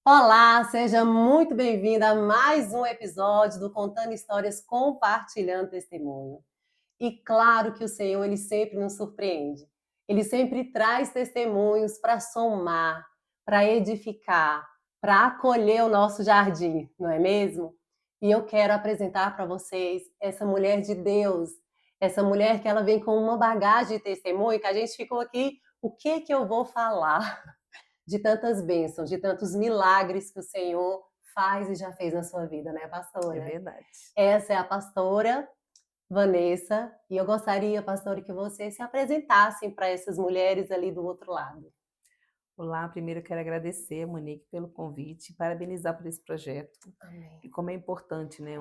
Olá, seja muito bem-vinda a mais um episódio do Contando Histórias, Compartilhando Testemunho. E claro que o Senhor, ele sempre nos surpreende. Ele sempre traz testemunhos para somar, para edificar, para acolher o nosso jardim, não é mesmo? E eu quero apresentar para vocês essa mulher de Deus, essa mulher que ela vem com uma bagagem de testemunho que a gente ficou aqui, o que que eu vou falar? De tantas bênçãos, de tantos milagres que o Senhor faz e já fez na sua vida, né, É pastora? verdade. Essa é a pastora Vanessa, e eu gostaria, pastora, que vocês se apresentassem para essas mulheres ali do outro lado. Olá, primeiro eu quero agradecer, Monique, pelo convite, parabenizar por esse projeto, Amém. e como é importante, né,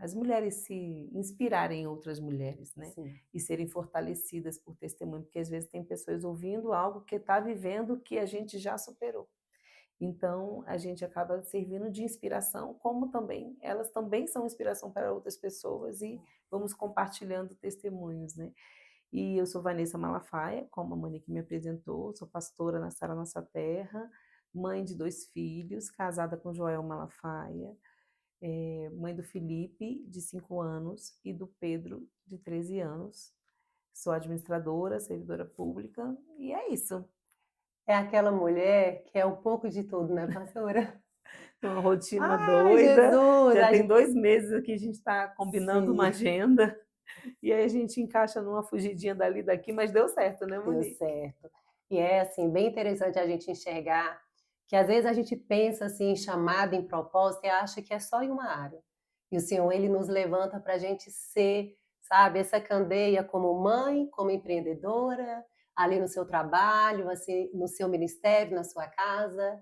as mulheres se inspirarem em outras mulheres, né, Sim. e serem fortalecidas por testemunho, porque às vezes tem pessoas ouvindo algo que está vivendo que a gente já superou. Então, a gente acaba servindo de inspiração, como também elas também são inspiração para outras pessoas e vamos compartilhando testemunhos, né. E eu sou Vanessa Malafaia, como a Monique me apresentou, sou pastora na Sara Nossa Terra, mãe de 2 filhos, casada com Joel Malafaia, mãe do Felipe, de 5 anos, e do Pedro, de 13 anos. Sou administradora, servidora pública, e é isso. É aquela mulher que é um pouco de tudo, né, pastora? Uma rotina Ai, doida, Jesus! já tem 2 meses que a gente está combinando uma Sim, agenda, e aí a gente encaixa numa fugidinha dali e daqui, mas deu certo, né, deu Monique? certo. E é, assim, bem interessante a gente enxergar que às vezes a gente pensa, assim, em chamada, em propósito e acha que é só em uma área. E o Senhor, ele nos levanta para a gente ser, sabe, essa candeia como mãe, como empreendedora, ali no seu trabalho, assim, no seu ministério, na sua casa.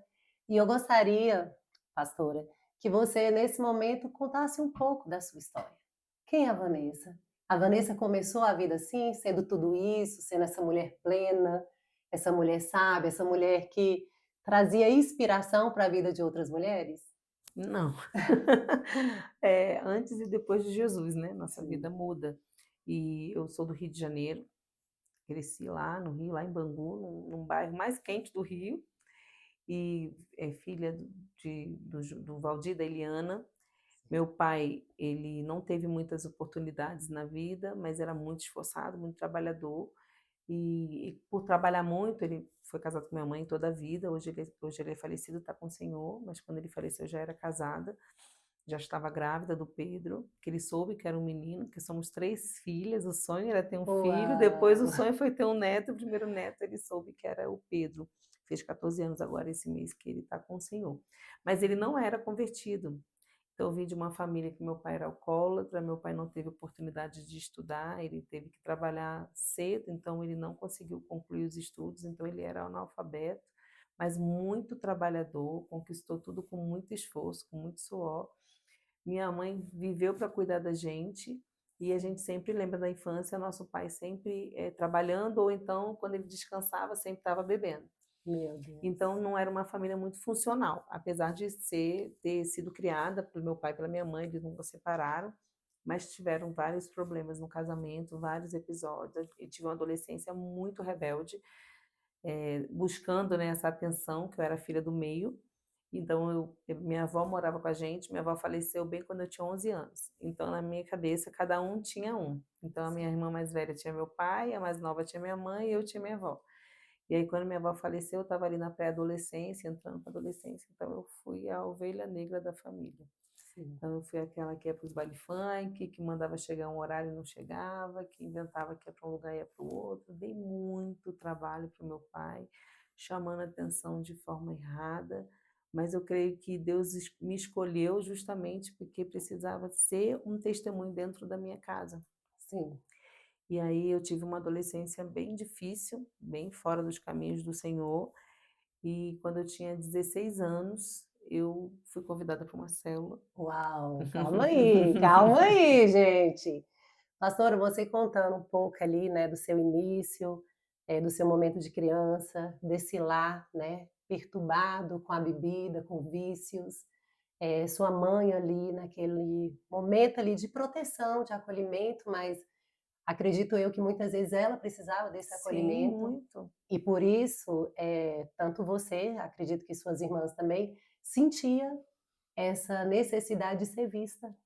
E eu gostaria, pastora, que você, nesse momento, contasse um pouco da sua história. Quem é a Vanessa? A Vanessa começou a vida assim, sendo tudo isso, sendo essa mulher plena, essa mulher sábia, essa mulher que trazia inspiração para a vida de outras mulheres? Não. Antes e depois de Jesus, né, nossa vida Sim. muda. E eu sou do Rio de Janeiro, cresci lá no Rio, lá em Bangu, num bairro mais quente do Rio, e é filha do Valdir e da Eliana. Meu pai, ele não teve muitas oportunidades na vida, mas era muito esforçado, muito trabalhador, e por trabalhar muito, ele foi casado com minha mãe toda a vida, hoje ele é falecido, está com o Senhor, mas quando ele faleceu eu já era casada. Já estava grávida do Pedro, que ele soube que era um menino, porque somos 3 filhas, o sonho era ter um filho, depois o Uau! sonho foi ter um neto, o primeiro neto ele soube que era o Pedro. Fez 14 anos agora esse mês que ele está com o Senhor. Mas ele não era convertido. Então eu vim de uma família que meu pai era alcoólatra, meu pai não teve oportunidade de estudar, ele teve que trabalhar cedo, então ele não conseguiu concluir os estudos, então ele era analfabeto, mas muito trabalhador, conquistou tudo com muito esforço, com muito suor. Minha mãe viveu para cuidar da gente e a gente sempre lembra da infância, nosso pai sempre trabalhando ou então, quando ele descansava, sempre estava bebendo. Meu Deus. Então, não era uma família muito funcional, apesar de ter sido criada pelo meu pai e pela minha mãe, eles nunca separaram, mas tiveram vários problemas no casamento, vários episódios. Eu tive uma adolescência muito rebelde, buscando, né, essa atenção, que eu era filha do meio. Então minha avó morava com a gente, minha avó faleceu bem quando eu tinha 11 anos. Então na minha cabeça cada um tinha um. Então a minha Sim. irmã mais velha tinha meu pai, a mais nova tinha minha mãe e eu tinha minha avó. E aí quando minha avó faleceu, eu estava ali na pré-adolescência, entrando para adolescência, então eu fui a ovelha negra da família. Sim. Então eu fui aquela que ia para os baile funk, que mandava chegar um horário e não chegava, que inventava que ia para um lugar e ia para o outro. Dei muito trabalho para o meu pai, chamando a atenção de forma errada, mas eu creio que Deus me escolheu justamente porque precisava ser um testemunho dentro da minha casa. Sim. E aí eu tive uma adolescência bem difícil, bem fora dos caminhos do Senhor, e quando eu tinha 16 anos, eu fui convidada para uma célula. Uau! Calma aí, gente. Pastora, você contando um pouco ali, né, do seu início, do seu momento de criança, desse lar, né, perturbado com a bebida, com vícios, sua mãe ali naquele momento ali de proteção, de acolhimento, mas acredito eu que muitas vezes ela precisava desse Sim, acolhimento muito. e por isso, tanto você, acredito que suas irmãs também, sentia essa necessidade de ser vista.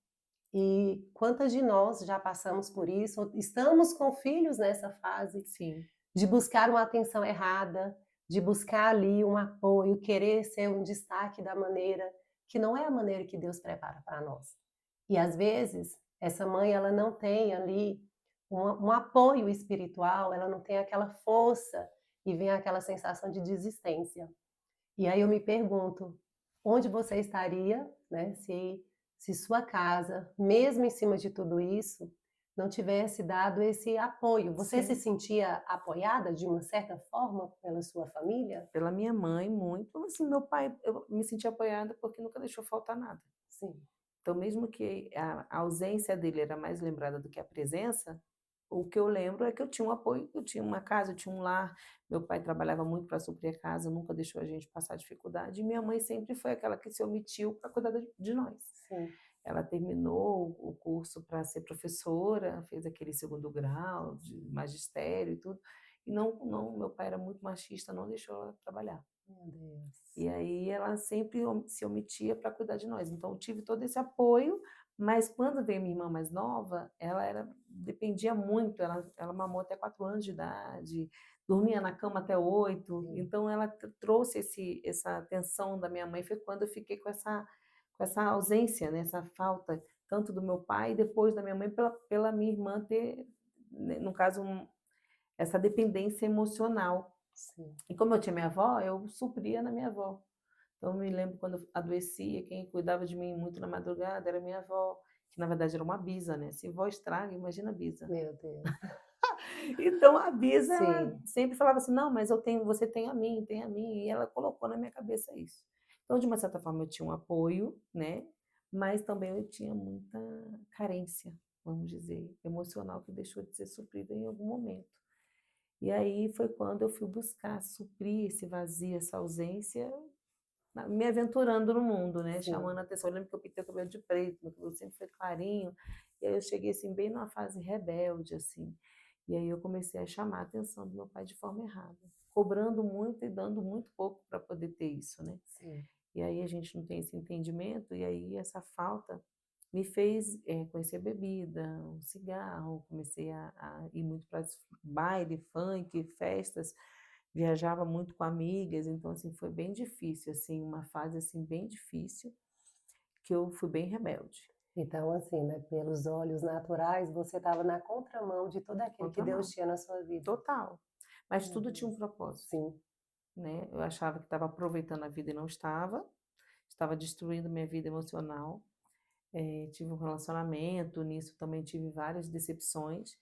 E quantas de nós já passamos por isso, ou estamos com filhos nessa fase, Sim, de buscar uma atenção errada, de buscar ali um apoio, querer ser um destaque da maneira que não é a maneira que Deus prepara para nós. E às vezes, essa mãe ela não tem ali um apoio espiritual, ela não tem aquela força e vem aquela sensação de desistência. E aí eu me pergunto, onde você estaria, né, se sua casa, mesmo em cima de tudo isso, não tivesse dado esse apoio? Você se sim. sentia apoiada de uma certa forma pela sua família? Pela minha mãe, muito. Assim, meu pai, eu me senti apoiada porque nunca deixou faltar nada. Sim, Então, mesmo que a ausência dele era mais lembrada do que a presença, o que eu lembro é que eu tinha um apoio, eu tinha uma casa, eu tinha um lar, meu pai trabalhava muito para suprir a casa, nunca deixou a gente passar dificuldade, e minha mãe sempre foi aquela que se omitiu para cuidar de nós. sim. Ela terminou o curso para ser professora, fez aquele segundo grau de magistério e tudo, e não, meu pai era muito machista, não deixou ela trabalhar. Meu Deus. E aí ela sempre se omitia para cuidar de nós. Então eu tive todo esse apoio, mas quando veio minha irmã mais nova, ela dependia muito, ela mamou até 4 anos de idade, dormia na cama até 8. Sim, Então ela trouxe essa atenção da minha mãe, foi quando eu fiquei com essa ausência, né, essa falta, tanto do meu pai e depois da minha mãe, pela minha irmã ter, né, no caso, essa dependência emocional. sim. E como eu tinha minha avó, eu supria na minha avó. Então, eu me lembro quando eu adoecia, quem cuidava de mim muito na madrugada era minha avó, que na verdade era uma bisa, né? Se vó estraga, imagina a bisa. Meu Deus. Então, a bisa, ela Sim, sempre falava assim: não, mas eu tenho, você tem a mim, e ela colocou na minha cabeça isso. Então, de uma certa forma, eu tinha um apoio, né? Mas também eu tinha muita carência, vamos dizer, emocional, que deixou de ser suprida em algum momento. E aí foi quando eu fui buscar suprir esse vazio, essa ausência, me aventurando no mundo, né, sim. chamando a atenção. Eu lembro que eu pintei o cabelo de preto, meu cabelo sempre foi clarinho, e aí eu cheguei, assim, bem numa fase rebelde, assim, e aí eu comecei a chamar a atenção do meu pai de forma errada, cobrando muito e dando muito pouco para poder ter isso, né. Sim. E aí a gente não tem esse entendimento, e aí essa falta me fez, conhecer bebida, o cigarro, comecei a ir muito para baile, funk, festas, viajava muito com amigas, então, assim, foi bem difícil, assim, uma fase, assim, bem difícil, que eu fui bem rebelde, Então, assim, né, pelos olhos naturais, você estava na contramão de tudo aquilo que Deus contramão, tinha na sua vida. total. Mas Meu tudo tinha Deus. um propósito, Sim, né, eu achava que estava aproveitando a vida e não estava, estava destruindo minha vida emocional. Tive um relacionamento, nisso também tive várias decepções,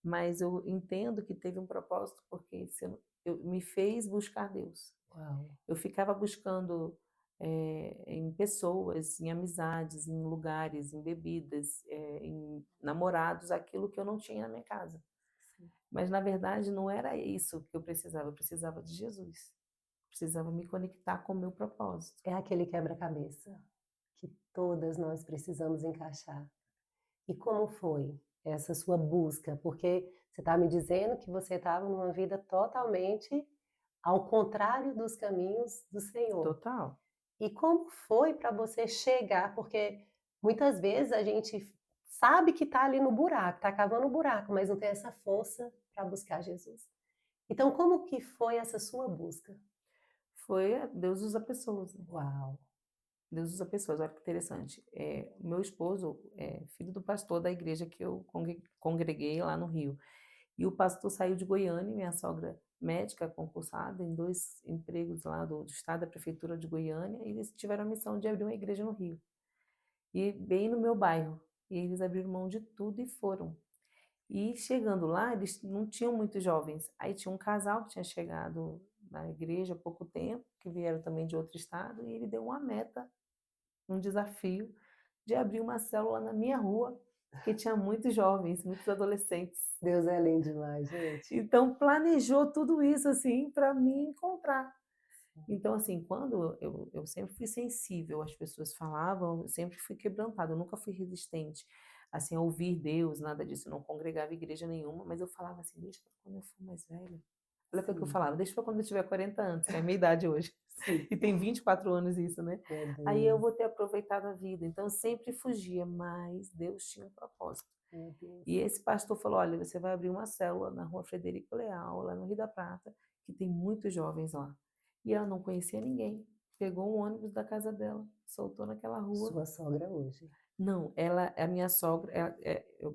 mas eu entendo que teve um propósito, porque se me fez buscar Deus. uau. Eu ficava buscando, em pessoas, em amizades, em lugares, em bebidas, em namorados, aquilo que eu não tinha na minha casa. Sim. Mas na verdade não era isso que eu precisava de Jesus. Precisava me conectar com o meu propósito. É aquele quebra-cabeça que todas nós precisamos encaixar. E como foi essa sua busca? Porque você está me dizendo que você estava numa vida totalmente ao contrário dos caminhos do Senhor. Total. E como foi para você chegar? Porque muitas vezes a gente sabe que está ali no buraco, está cavando o buraco, mas não tem essa força para buscar Jesus. Então, como que foi essa sua busca? Deus usa pessoas, né? Uau! Deus usa pessoas, olha que interessante. O meu esposo é filho do pastor da igreja que eu congreguei lá no Rio. E o pastor saiu de Goiânia, minha sogra médica concursada em 2 empregos lá do estado, da prefeitura de Goiânia, e eles tiveram a missão de abrir uma igreja no Rio. E bem no meu bairro. E eles abriram mão de tudo e foram. E chegando lá, eles não tinham muitos jovens. Aí tinha um casal que tinha chegado na igreja há pouco tempo, que vieram também de outro estado, e ele deu uma meta, um desafio de abrir uma célula na minha rua, porque tinha muitos jovens, muitos adolescentes. Deus é lindo demais, gente. Então planejou tudo isso assim para me encontrar. Então assim, quando eu sempre fui sensível, as pessoas falavam, eu sempre fui quebrantada, eu nunca fui resistente. assim, a ouvir Deus, nada disso, eu não congregava em igreja nenhuma, mas eu falava assim, deixa pra quando eu for mais velha. Olha para o que eu Sim, falava, deixa pra quando eu tiver 40 anos, que é a minha idade hoje. sim. E tem 24 anos isso, né? Meu Aí eu Deus, vou ter aproveitado a vida. Então eu sempre fugia, mas Deus tinha um propósito. meu Deus. E esse pastor falou: olha, você vai abrir uma célula na rua Frederico Leal, lá no Rio da Prata, que tem muitos jovens lá. E ela não conhecia ninguém. Pegou um ônibus da casa dela, soltou naquela rua. Sua sogra hoje. Não, ela, a minha sogra,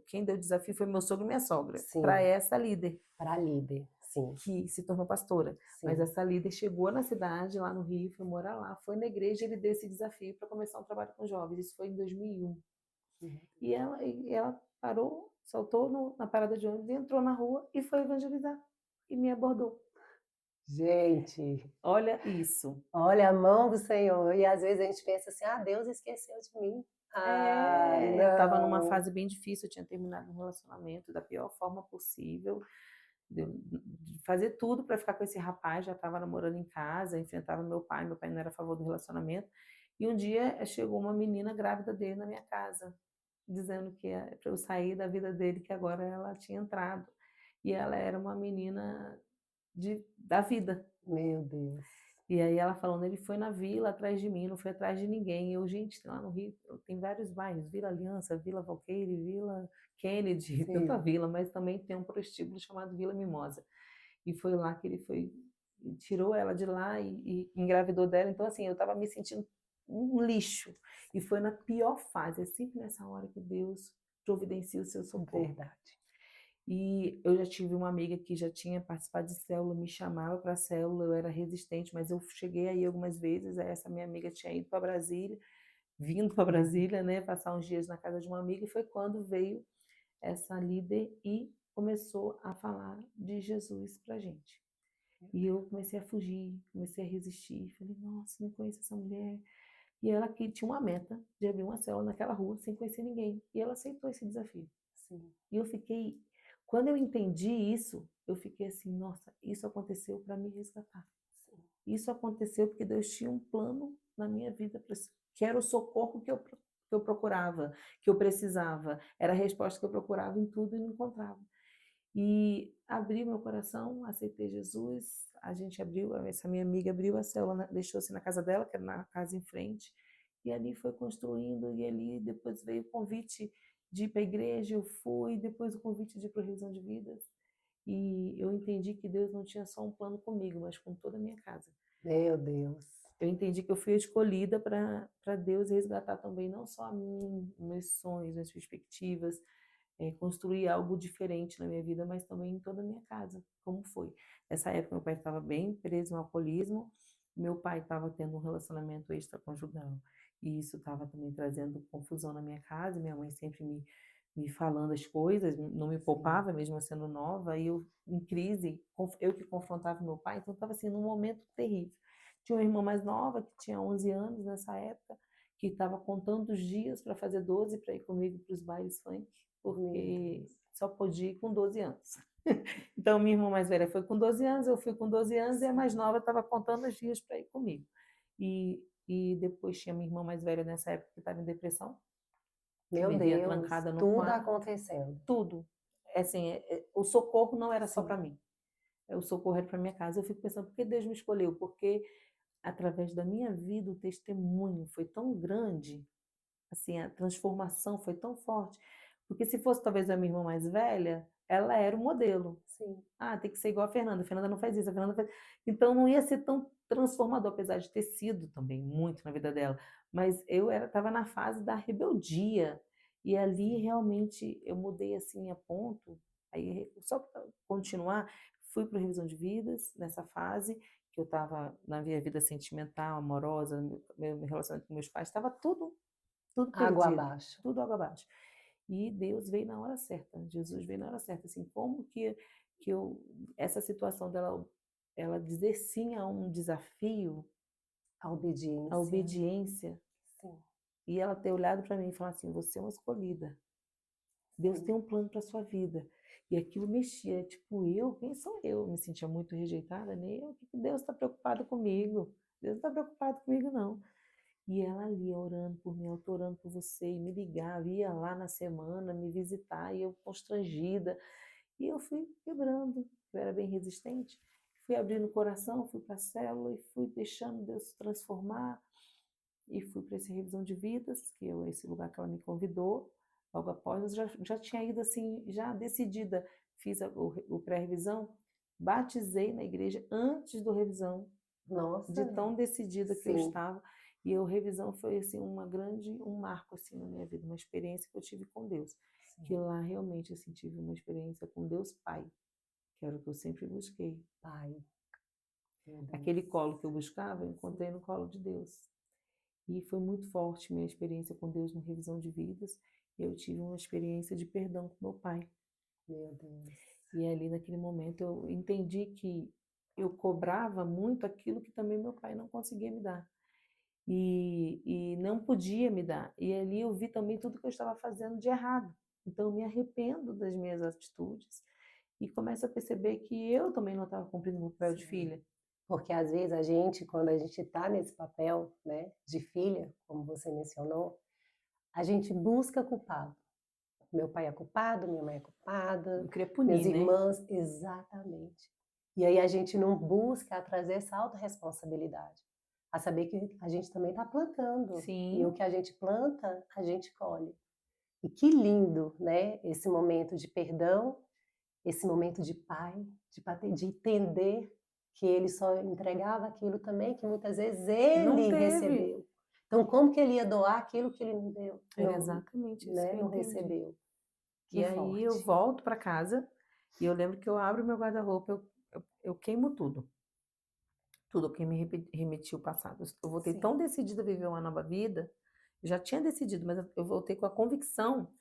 quem deu o desafio foi meu sogro e minha sogra, para Sim, essa líder, para líder. Sim, que se tornou pastora. Mas sim. essa líder chegou na cidade, lá no Rio, foi morar lá, foi na igreja e ele deu esse desafio para começar um trabalho com jovens. Isso foi em 2001. Meu E ela parou, saltou na parada de ônibus, entrou na rua e foi evangelizar. E me abordou. Gente, Olha isso. olha a mão do Senhor. E às vezes a gente pensa assim: ah, Deus esqueceu de mim. Ah, Eu estava numa não. fase bem difícil, eu tinha terminado um relacionamento da pior forma possível, de fazer tudo para ficar com esse rapaz, já estava namorando em casa, enfrentava meu pai não era a favor do relacionamento. E um dia chegou uma menina grávida dele na minha casa, dizendo que para eu sair da vida dele, que agora ela tinha entrado. E ela era uma menina da vida. Meu Deus. E aí ela falando, ele foi na vila atrás de mim, não foi atrás de ninguém. Eu, gente, lá no Rio tem vários bairros, Vila Aliança, Vila Valqueire, Vila Kennedy, tanta Sim, vila, mas também tem um prostíbulo chamado Vila Mimosa. E foi lá que ele foi, tirou ela de lá e engravidou dela. Então, assim, eu estava me sentindo um lixo. E foi na pior fase, é sempre nessa hora que Deus providencia o seu socorro. verdade. E eu já tive uma amiga que já tinha participado de célula, me chamava para a célula, eu era resistente, mas eu cheguei aí algumas vezes, aí essa minha amiga tinha ido para Brasília, vindo para Brasília, né, passar uns dias na casa de uma amiga, e foi quando veio essa líder e começou a falar de Jesus pra gente. E eu comecei a fugir, comecei a resistir, falei, nossa, não conheço essa mulher. E ela que tinha uma meta de abrir uma célula naquela rua sem conhecer ninguém. E ela aceitou esse desafio. Sim, E eu fiquei, quando eu entendi isso, eu fiquei assim, nossa, isso aconteceu para me resgatar. sim. Isso aconteceu porque Deus tinha um plano na minha vida, que era o socorro que eu procurava, que eu precisava. Era a resposta que eu procurava em tudo e não encontrava. E abri meu coração, aceitei Jesus, a gente abriu, essa minha amiga abriu a célula, deixou-se na casa dela, que era na casa em frente, e ali foi construindo, e ali depois veio o convite de ir para a igreja, eu fui, depois o convite de ir para a Revisão de Vidas, e eu entendi que Deus não tinha só um plano comigo, mas com toda a minha casa. Meu Deus. Eu entendi que eu fui escolhida para Deus resgatar também, não só a mim, meus sonhos, minhas perspectivas, construir algo diferente na minha vida, mas também em toda a minha casa, como foi. Nessa época, meu pai estava bem preso no alcoolismo, meu pai estava tendo um relacionamento extraconjugal, e isso estava também trazendo confusão na minha casa, minha mãe sempre me falando as coisas, não me Sim, poupava, mesmo eu sendo nova, e eu em crise, eu que confrontava meu pai, então estava assim, num momento terrível. Tinha uma irmã mais nova, que tinha 11 anos nessa época, que estava contando os dias para fazer 12 para ir comigo para os bailes funk, meu porque Deus. só podia ir com 12 anos. Então, minha irmã mais velha foi com 12 anos, eu fui com 12 anos, e a mais nova estava contando os dias para ir comigo. E depois tinha minha irmã mais velha nessa época que estava em depressão, que Meu vivia Deus, trancada no tudo quarto, acontecendo. tudo. Assim, o socorro não era só para Sim, mim, o socorro era para minha casa. Eu fico pensando, por que Deus me escolheu? Porque através da minha vida o testemunho foi tão grande, assim, a transformação foi tão forte, porque se fosse talvez a minha irmã mais velha, ela era o modelo. sim. Ah, tem que ser igual a Fernanda não faz isso, a Fernanda faz... Então não ia ser tão transformador, apesar de ter sido também muito na vida dela, mas eu estava na fase da rebeldia, e ali realmente eu mudei assim a ponto, aí só para continuar, fui para Revisão de Vidas nessa fase, que eu estava na minha vida sentimental, amorosa, meu relacionamento com meus pais, estava tudo Água perdido, abaixo. tudo água abaixo. E Deus veio na hora certa, Jesus veio na hora certa, assim, como que eu, essa situação dela, ela dizer sim a um desafio, A a obediência. obediência, Sim, e ela ter olhado para mim e falar assim, você é uma escolhida, Deus tem sim. um plano para sua vida. E aquilo mexia, tipo, quem sou eu? Eu me sentia muito rejeitada, nem eu, Deus está preocupado comigo, Deus não está preocupado comigo não. E ela ali orando por mim, eu tô orando por você, e me ligava, ia lá na semana me visitar, e eu constrangida. E eu fui quebrando, eu era bem resistente, fui abrindo o coração, fui para a célula e fui deixando Deus transformar. E fui para essa revisão de vidas, que é esse lugar que ela me convidou. Logo após, eu já tinha ido assim, já decidida, fiz o pré-revisão, batizei na igreja antes do revisão, de Nossa, tão decidida que eu sim, estava. E a revisão foi assim um marco assim na minha vida, uma experiência que eu tive com Deus, que sim. lá realmente assim tive uma experiência com Deus Pai, que era o que eu sempre busquei. Pai, meu Aquele Deus. colo que eu buscava, eu encontrei no colo de Deus. E foi muito forte minha experiência com Deus no revisão de vidas. Eu tive uma experiência de perdão com meu pai. Meu Deus. E ali naquele momento eu entendi que eu cobrava muito aquilo que também meu pai não conseguia me dar. E não podia me dar. E ali eu vi também tudo que eu estava fazendo de errado. Então eu me arrependo das minhas atitudes e começo a perceber que eu também não estava cumprindo o meu papel de Sim. filha. Porque às vezes a gente, quando a gente está nesse papel, né, de filha, como você mencionou, a gente busca culpado. Meu pai é culpado, minha mãe é culpada, Eu queria minhas punir, né? irmãs, exatamente. E aí a gente não busca trazer essa autorresponsabilidade, a saber que a gente também está plantando, e o Sim, que a gente planta, a gente colhe. E que lindo, né, esse momento de perdão, esse momento de pai, de entender que ele só entregava aquilo também que muitas vezes não ele teve. recebeu. Então, como que ele ia doar aquilo que ele não deu, Era não, exatamente isso que né, eu não entendi. recebeu? Que E aí eu forte. volto para casa e eu lembro que eu abro meu guarda-roupa, eu queimo tudo. Tudo que me remetia ao passado. Eu voltei Sim. tão decidida a viver uma nova vida, eu já tinha decidido, mas eu voltei com a convicção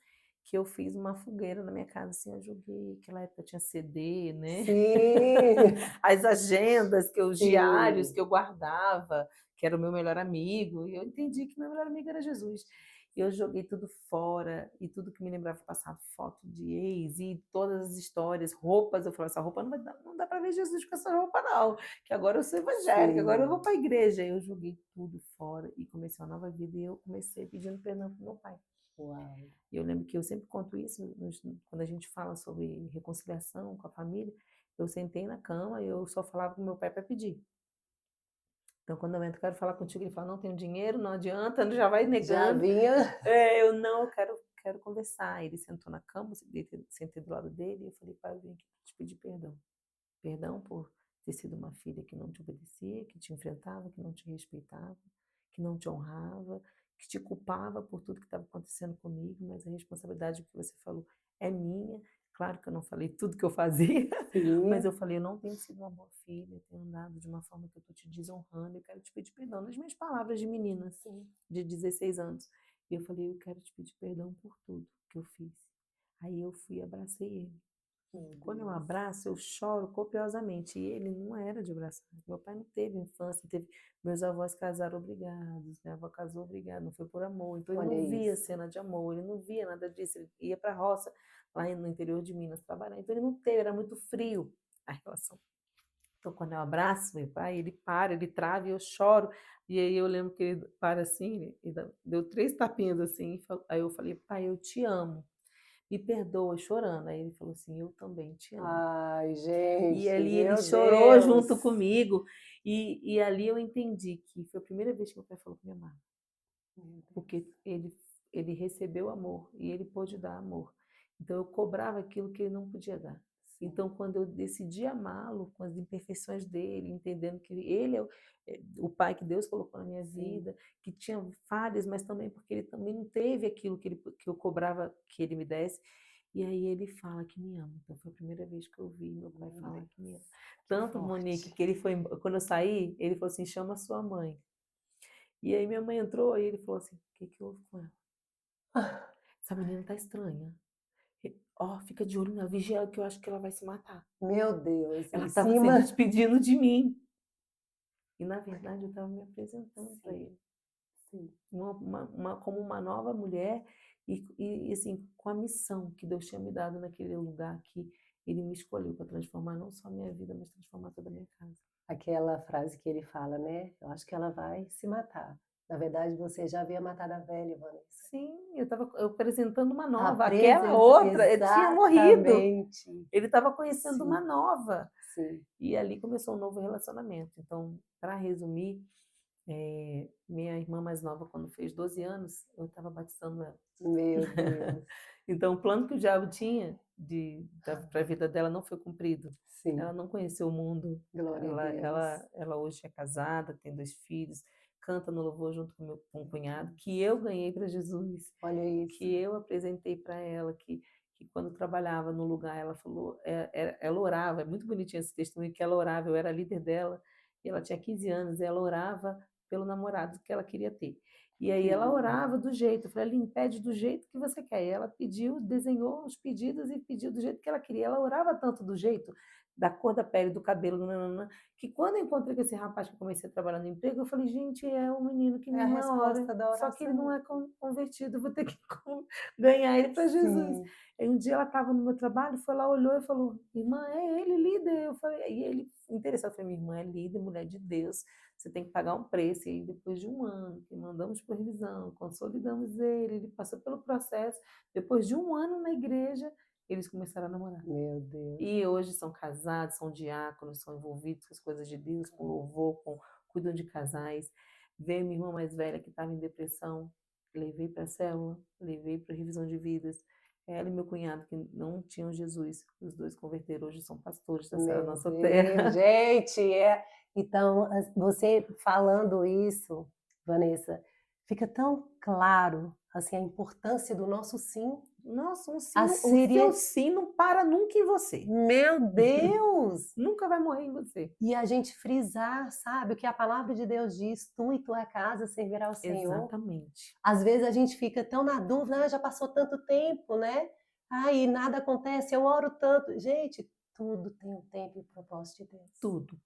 que eu fiz uma fogueira na minha casa, assim, eu joguei, naquela época tinha CD, né? Sim, As agendas, os diários sim, que eu guardava, que era o meu melhor amigo, e eu entendi que meu melhor amigo era Jesus. E eu joguei tudo fora, e tudo que me lembrava do passado, foto de ex, e todas as histórias, roupas, eu falava, essa roupa não dá para ver Jesus com essa roupa não, que agora eu sou evangélica, agora eu vou sim. para a igreja. E eu joguei tudo fora, e comecei uma nova vida, e eu comecei pedindo perdão para meu pai. Uau. E eu lembro que eu sempre conto isso quando a gente fala sobre reconciliação com a família. Eu sentei na cama e eu só falava com meu pai para pedir. Então, quando eu entro, quero falar contigo, ele fala, não tenho dinheiro, não adianta, já vai Já negando. vinha. Eu não, quero conversar. Ele sentou na cama, sentei do lado dele e eu falei, pai, eu vim aqui te pedir perdão. Perdão por ter sido uma filha que não te obedecia, que te enfrentava, que não te respeitava, que não te honrava, que te culpava por tudo que estava acontecendo comigo, mas a responsabilidade que você falou é minha. Claro que eu não falei tudo que eu fazia, mas Sim, eu falei, eu não tenho sido uma boa filha, eu tenho andado de uma forma que eu estou te desonrando, eu quero te pedir perdão. Nas minhas palavras de menina, sim. de 16 anos. E eu falei, eu quero te pedir perdão por tudo que eu fiz. Aí eu fui e abracei ele. Meu Quando eu Deus. abraço, eu choro copiosamente. E ele não era de abraçar. Meu pai não teve infância, teve. Meus avós casaram obrigados, minha avó casou obrigada, não foi por amor. Então ele Olha não via isso. cena de amor, ele não via nada disso. Ele ia para a roça, lá no interior de Minas, trabalhar. Então ele não teve, era muito frio a relação. Então quando eu abraço meu pai, ele para, ele trava e eu choro. E aí eu lembro que ele para assim, e deu 3 tapinhas assim. Aí eu falei, pai, eu te amo. Me perdoa, chorando. Aí ele falou assim, eu também te amo. Ai, E gente, ali ele meu chorou Deus. junto comigo. E ali eu entendi que foi a primeira vez que meu pai falou que me amava. Meu Deus. Porque ele recebeu amor e ele pôde dar amor. Então eu cobrava aquilo que ele não podia dar. Sim, Então, quando eu decidi amá-lo com as imperfeições dele, entendendo que ele o pai que Deus colocou na minha sim. vida, que tinha falhas, mas também porque ele também não teve aquilo que eu cobrava que ele me desse. E aí ele fala que me ama. Então foi a primeira vez que eu vi meu pai Meu falar Deus. que me ama. Que Tanto, Monique, forte. que ele foi, quando eu saí, ele falou assim: chama a sua mãe. E aí minha mãe entrou e ele falou assim: o que que houve com ela? Essa menina tá estranha. Ó, fica de olho na vigia que eu acho que ela vai se matar. Meu Deus, Ela em estava se cima. despedindo de mim. E na verdade eu estava me apresentando para Sim, ele. sim. Como uma nova mulher e assim, com a missão que Deus tinha me dado naquele lugar que ele me escolheu para transformar não só a minha vida, mas transformar toda a minha casa. Aquela frase que ele fala, né? Eu acho que ela vai se matar. Na verdade, você já havia matado a velha, Vanessa. Sim, eu estava apresentando uma nova, aquela Apresen outra, tinha morrido. exatamente. Ele estava conhecendo uma Sim, nova. sim. E ali começou um novo relacionamento. Então, para resumir, minha irmã mais nova, quando fez 12 anos, eu estava batizando ela. Meu Deus. Então, o plano que o diabo tinha para a vida dela não foi cumprido. Ela Sim, não conheceu o mundo. glória a Ela, Deus. ela, ela hoje é casada, tem 2 filhos, canta no louvor junto com o cunhado, que eu ganhei para Jesus, Olha isso. que eu apresentei para ela, que quando trabalhava no lugar, ela falou, ela orava, é muito bonitinho esse testemunho, que ela orava, eu era líder dela, e ela tinha 15 anos, e ela orava pelo namorado que ela queria ter. E aí Que ela lindo. orava do jeito, eu falei, Aline, pede do jeito que você quer. E ela pediu, desenhou os pedidos e pediu do jeito que ela queria. Ela orava tanto do jeito, da cor da pele, do cabelo, nananã, que quando eu encontrei com esse rapaz que eu comecei a trabalhar no emprego, eu falei, gente, é o menino que É minha a irmã ora, resposta da só que ele não oração. é convertido, eu vou ter que ganhar ele para Jesus. Sim, Aí um dia ela estava no meu trabalho, foi lá, olhou e falou, irmã, é ele, líder. Eu falei, e ele, interessado, eu falei, minha irmã é líder, mulher de Deus, você tem que pagar um preço. E aí, depois de um ano, que mandamos por revisão, consolidamos ele passou pelo processo. Depois de um ano na igreja, eles começaram a namorar. meu Deus. E hoje são casados, são diáconos, são envolvidos com as coisas de Deus, com louvor, cuidam de casais. Veio minha irmã mais velha que estava em depressão, levei para a célula, levei para a revisão de vidas. Ela e meu cunhado, que não tinham Jesus, os dois converteram, hoje são pastores da Célula Meu Nossa Deus, Terra. gente, então, você falando isso, Vanessa, fica tão claro, assim, a importância do nosso sim. Nossa, A o seu seria sim não para nunca em você. meu Deus! Nunca vai morrer em você. E a gente frisar, sabe, o que a palavra de Deus diz: "Tu e tua casa servirá ao Senhor". Exatamente. Às vezes a gente fica tão na dúvida: "Ah, já passou tanto tempo, né? Ai, nada acontece, eu oro tanto". Gente, tudo tem um tempo e um propósito de Deus. Tudo.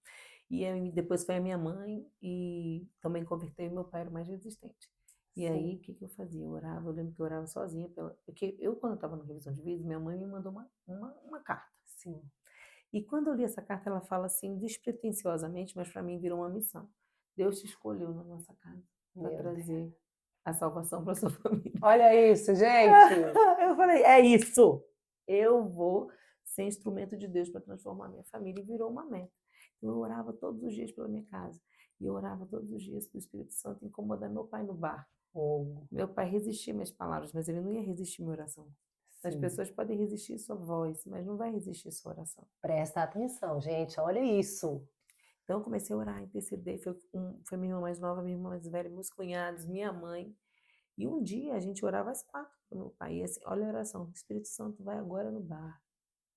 E aí, depois foi a minha mãe e também converteu, e meu pai era o mais resistente. E aí, Sim, o que que eu fazia? Eu orava, eu lembro que eu orava sozinha, porque eu, quando eu estava na revisão de vídeos, minha mãe me mandou uma carta. sim. E quando eu li essa carta, ela fala assim, despretensiosamente, mas para mim virou uma missão. Deus te escolheu na nossa casa para Meu Deus. trazer a salvação para sua família. Olha isso, gente. Eu falei, é isso. Eu vou ser instrumento de Deus para transformar minha família. E virou uma meta. Então, eu orava todos os dias pela minha casa. E eu orava todos os dias para o Espírito Santo incomodar meu pai no bar. Fogo. Meu pai resistia minhas palavras, mas ele não ia resistir minha oração. As Sim. pessoas podem resistir sua voz, mas não vai resistir sua oração. Presta atenção, gente, olha isso. Então, eu comecei a orar, interceder. Foi minha irmã mais nova, minha irmã mais velha, meus cunhados, minha mãe. E um dia a gente orava às 4 com meu pai. E assim, olha a oração: Espírito Santo, vai agora no bar,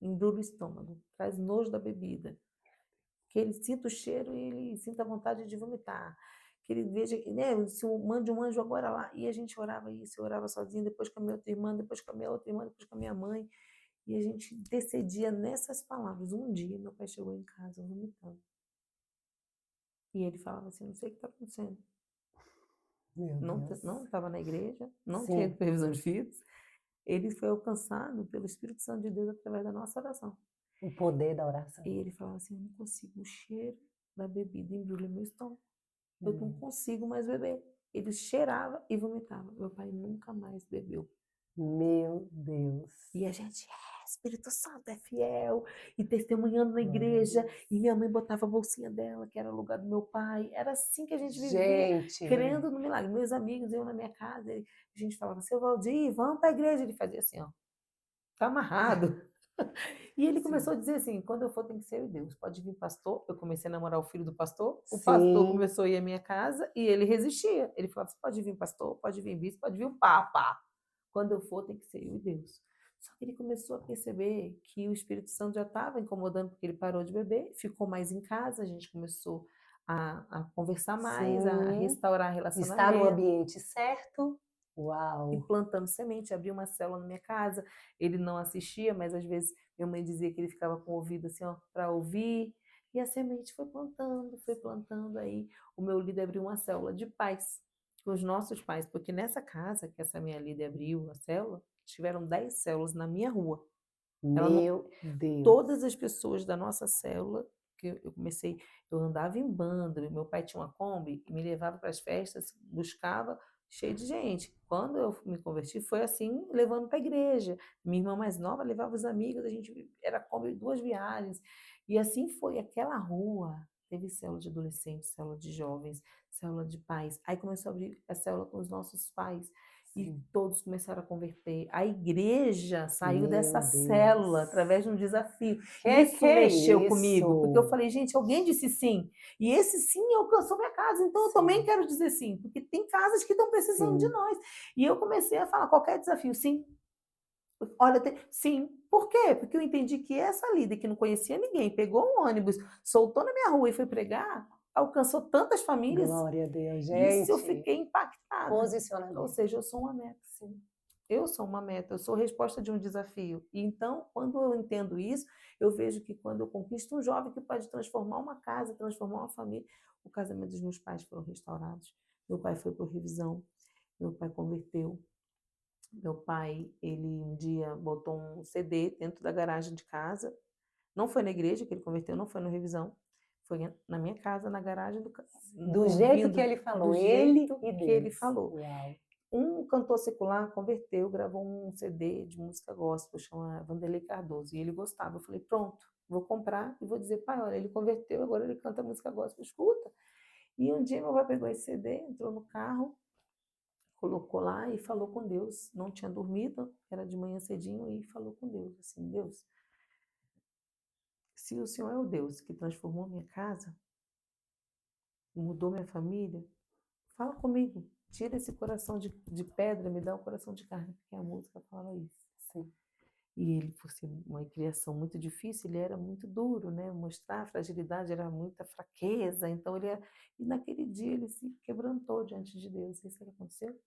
embrulha o estômago, traz nojo da bebida, que ele sinta o cheiro e ele sinta a vontade de vomitar, que ele veja, né, se mande um anjo agora lá. E a gente orava isso, eu orava sozinha, depois com a minha outra irmã, depois com a minha outra irmã, depois com a minha mãe. E a gente decidia nessas palavras. Um dia meu pai chegou em casa vomitando. E ele falava assim: não sei o que está acontecendo. Meu Não Deus. estava na igreja, não tinha Sim, previsão de filhos. Ele foi alcançado pelo Espírito Santo de Deus através da nossa oração. o poder da oração. E ele falava assim: eu não consigo, o cheiro da bebida embrulha meu estômago. Eu não Hum. consigo mais beber. Ele cheirava e vomitava. Meu pai nunca mais bebeu. Meu Deus. E a gente, Espírito Santo é fiel, e testemunhando na Glória a igreja, Deus. e minha mãe botava a bolsinha dela, que era o lugar do meu pai. Era assim que a gente vivia, Gente, crendo no milagre. Meus amigos iam na minha casa, a gente falava: seu Valdir, vamos para a igreja. Ele fazia assim, ó, tá amarrado. E ele começou a sim. dizer assim: quando eu for, tem que ser eu e Deus. Pode vir pastor. Eu comecei a namorar o filho do pastor. O pastor Sim, começou a ir à minha casa e ele resistia. Ele falava assim: pode vir pastor, pode vir bispo, pode vir o papa. Quando eu for, tem que ser eu e Deus. Só que ele começou a perceber que o Espírito Santo já estava incomodando, porque ele parou de beber, ficou mais em casa, a gente começou a conversar mais, a sim. restaurar Está no relacionamento ambiente certo. e Uau. plantando semente. Abri uma célula na minha casa, ele não assistia, mas às vezes minha mãe dizia que ele ficava com o ouvido assim, ó, para ouvir. E a semente foi plantando. Aí o meu líder abriu uma célula de pais, com os nossos pais, porque nessa casa que essa minha líder abriu a célula, tiveram 10 células na minha rua. Ela não, Meu Deus. todas as pessoas da nossa célula porque eu andava em bando, e meu pai tinha uma Kombi e me levava para as festas, buscava, cheio de gente. Quando eu me converti, foi assim, levando para a igreja. Minha irmã mais nova levava os amigos, a gente era Kombi 2 viagens. E assim foi, aquela rua, teve célula de adolescentes, célula de jovens, célula de pais. Aí começou a abrir a célula com os nossos pais. E Sim. todos começaram a converter. A igreja saiu Meu dessa célula Deus. através de um desafio. Que Isso é mexeu comigo, porque eu isso? falei, gente, alguém disse sim. E esse sim alcançou minha casa, então eu também Sim, quero dizer sim, porque tem casas que estão precisando de sim, nós. E eu comecei a falar qualquer desafio, sim. Olha, sim. Por quê? Porque eu entendi que essa líder que não conhecia ninguém, pegou um ônibus, soltou na minha rua e foi pregar, alcançou tantas famílias. glória a Deus, Isso eu gente. fiquei impactada. Ou Posicionamento. seja, eu sou uma meta, sim. Eu sou uma meta, eu sou resposta de um desafio. E então, quando eu entendo isso, eu vejo que quando eu conquisto um jovem que pode transformar uma casa, transformar uma família, o casamento dos meus pais foram restaurados. Meu pai foi por revisão, meu pai converteu. Meu pai, ele um dia botou um CD dentro da garagem de casa. Não foi na igreja que ele converteu, não foi no revisão. Foi na minha casa, na garagem Do jeito que ouvindo ele do falou, ele jeito e que ele Deus. falou. Uau. Um cantor secular converteu, gravou um CD de música gospel, chama Vanderlei Cardoso, e ele gostava. Eu falei, pronto, vou comprar e vou dizer, pai, olha, ele converteu, agora ele canta música gospel, escuta. E um dia meu pai pegou esse CD, entrou no carro, colocou lá e falou com Deus. Não tinha dormido, era de manhã cedinho, e falou com Deus, assim, Deus, se o Senhor é o Deus que transformou minha casa, mudou minha família, fala comigo, tira esse coração de pedra, me dá o coração de carne, porque a música fala isso. Sim. E ele, por ser uma criação muito difícil, ele era muito duro, né? Mostrar a fragilidade era muita fraqueza. Então e naquele dia ele se quebrantou diante de Deus. E isso que aconteceu.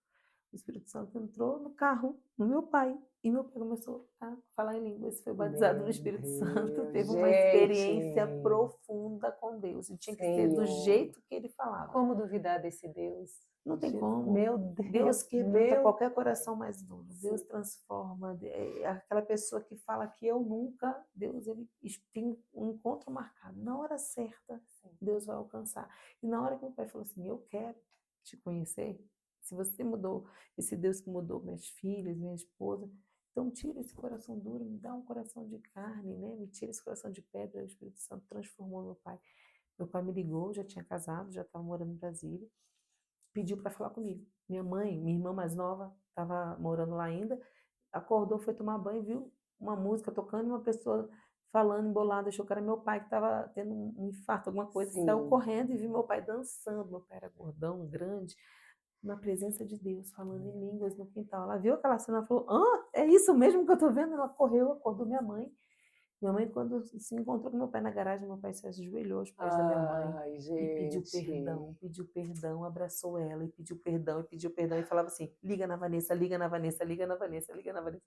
O Espírito Santo entrou no carro, no meu pai, e meu pai começou a falar em línguas. Foi batizado no Meu Espírito Santo, Deus, teve uma experiência gente. profunda com Deus. E tinha que ser do Senhor. jeito que ele falava. Como duvidar desse Deus? Não tem como. Meu Deus Deus, quebranta meu qualquer coração mais duro. Deus Deus. transforma. Aquela pessoa que fala que eu nunca, Deus ele tem um encontro marcado. Na hora certa, Deus vai alcançar. E na hora que meu pai falou assim, eu quero te conhecer, se você mudou, esse Deus que mudou minhas filhas, minha esposa, então tira esse coração duro, me dá um coração de carne, né? Me tira esse coração de pedra. O Espírito Santo transformou meu pai. Meu pai me ligou, já tinha casado, já estava morando em Brasília, pediu para falar comigo. Minha mãe, minha irmã mais nova, estava morando lá ainda, acordou, foi tomar banho, viu uma música tocando e uma pessoa falando embolada, achou que era meu pai que estava tendo um infarto, alguma coisa, saiu Sim. correndo e viu meu pai dançando. Meu pai era gordão, grande, na presença de Deus, falando em línguas no quintal. Ela viu aquela cena e falou: é isso mesmo que eu estou vendo? Ela correu, acordou minha mãe. Minha mãe, quando se encontrou com meu pai na garagem, meu pai se ajoelhou aos pés da minha mãe Ai, e gente. pediu perdão, abraçou ela e pediu perdão e falava assim: liga na Vanessa, liga na Vanessa, liga na Vanessa, liga na Vanessa.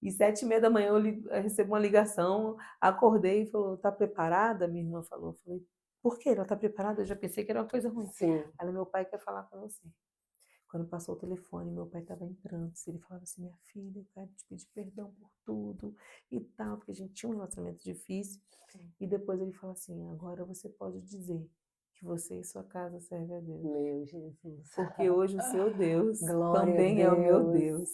E 7h30 eu recebo uma ligação, acordei e falou: tá preparada? Minha irmã falou. Eu falei: por quê? Ela tá preparada? Eu já pensei que era uma coisa ruim. Sim. Ela, meu pai quer falar com você. Quando passou o telefone, meu pai estava em prantos. Ele falava assim: minha filha, eu quero te pedir perdão por tudo e tal, porque a gente tinha um relacionamento difícil. E depois ele fala assim: agora você pode dizer que você e sua casa servem a Deus. Meu Jesus. Porque hoje o seu Deus Glória a também é o meu Deus. Deus.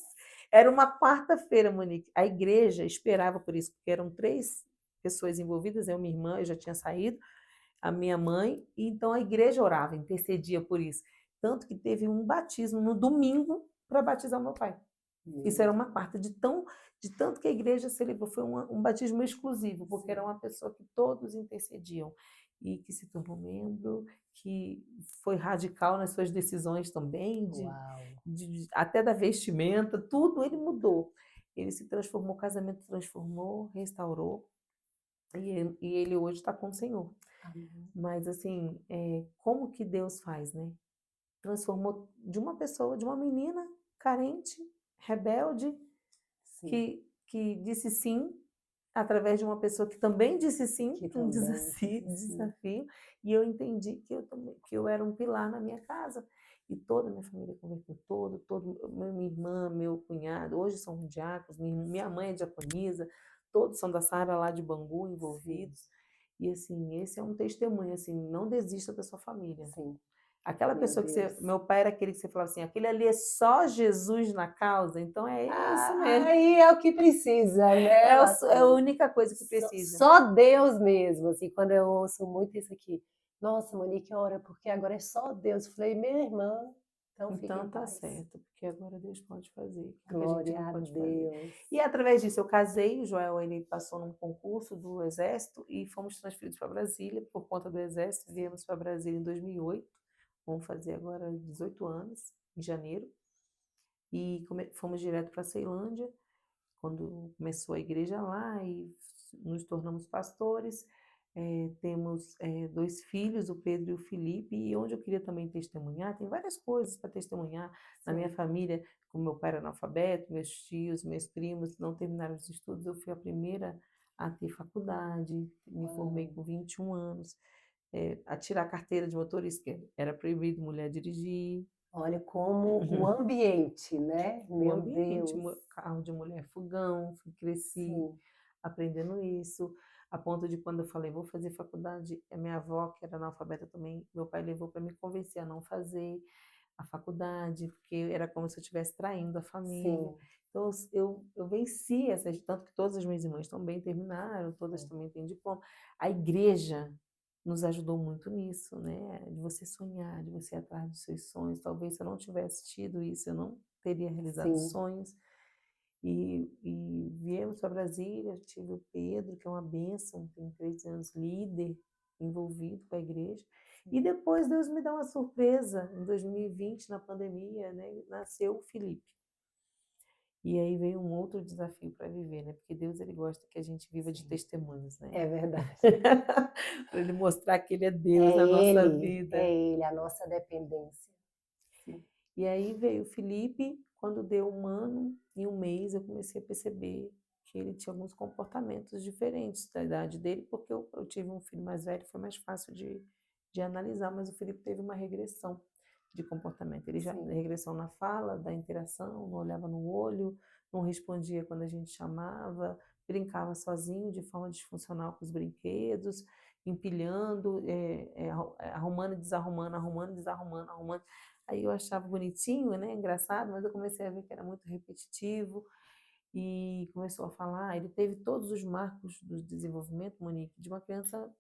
Era uma quarta-feira, Monique. A igreja esperava por isso, porque eram 3 pessoas envolvidas, eu, minha irmã, eu já tinha saído, a minha mãe, e então a igreja orava, intercedia por isso. Tanto que teve um batismo no domingo para batizar o meu pai. Isso era uma quarta, de tanto que a igreja celebrou. Foi um batismo exclusivo, porque era uma pessoa que todos intercediam e que se tornou membro, que foi radical nas suas decisões também, Uau. até da vestimenta, tudo ele mudou. Ele se transformou, o casamento transformou, restaurou, e ele hoje está com o Senhor. Amém. Mas assim, como que Deus faz, né? Transformou de uma pessoa, de uma menina carente, rebelde, Sim. que disse sim, através de uma pessoa que também disse sim Que para um também disse sim. desafio, e eu entendi que eu era um pilar na minha casa. E toda a minha família converteu, minha irmã, meu cunhado, hoje são diáconos, minha mãe é diaconisa, todos são da Sara lá de Bangu envolvidos. E assim, esse é um testemunho, assim, não desista da sua família. Sim, Aquela meu pessoa que você, Deus. meu pai era aquele que você falava assim, aquele ali é só Jesus na causa, então é isso mesmo. Aí é o que precisa, né, É a Marcelo? única coisa que Só precisa. só Deus mesmo, assim, quando eu ouço muito isso aqui: "Nossa, Monique, ora, porque agora é só Deus". Eu falei: "Minha irmã, então fique em Então tá paz". certo, porque agora Deus pode fazer o que a gente Glória não a pode fazer. Deus. E através disso eu casei, o Joel ele passou num concurso do Exército e fomos transferidos para Brasília por conta do Exército. Viemos para Brasília em 2008, vamos fazer agora 18 anos, em janeiro, e fomos direto para Ceilândia, quando começou a igreja lá e nos tornamos pastores. Temos 2 filhos, o Pedro e o Felipe, e onde eu queria também testemunhar, tem várias coisas para testemunhar. Na minha Sim. família, como meu pai era analfabeto, meus tios, meus primos não terminaram os estudos, eu fui a primeira a ter faculdade, me formei Uau! com 21 anos, a tirar a carteira de motorista, que era proibido mulher dirigir. Olha como o ambiente, né, O meu ambiente, Deus. carro de mulher fogão, cresci Sim, aprendendo isso, a ponto de quando eu falei: "Vou fazer faculdade", a minha avó, que era analfabeta também, meu pai levou para me convencer a não fazer a faculdade, porque era como se eu estivesse traindo a família. sim, Então eu venci essas, tanto que todas as minhas irmãs também terminaram, todas sim, também têm diploma. A igreja nos ajudou muito nisso, né, de você sonhar, de você ir atrás dos seus sonhos. Talvez se eu não tivesse tido isso, eu não teria realizado sim. sonhos. E viemos para Brasília, tive o Pedro, que é uma bênção, tem 13 anos, líder, envolvido com a igreja. E depois Deus me dá uma surpresa, em 2020, na pandemia, né, nasceu o Felipe. E aí veio um outro desafio para viver, né, porque Deus ele gosta que a gente viva de Sim, testemunhos, né. é verdade. Para ele mostrar que ele é Deus na nossa vida. É ele, a nossa dependência. Sim, E aí veio o Felipe, quando deu 1 ano e 1 mês, eu comecei a perceber que ele tinha alguns comportamentos diferentes da idade dele, porque eu tive um filho mais velho, foi mais fácil de analisar, mas o Felipe teve uma regressão de comportamento. Ele já sim, regressão na fala, da interação, não olhava no olho, não respondia quando a gente chamava, brincava sozinho de forma disfuncional com os brinquedos, empilhando, arrumando e desarrumando, arrumando e desarrumando, arrumando. Aí eu achava bonitinho, né, engraçado, mas eu comecei a ver que era muito repetitivo e começou a falar. Ele teve todos os marcos do desenvolvimento, Monique, de uma criança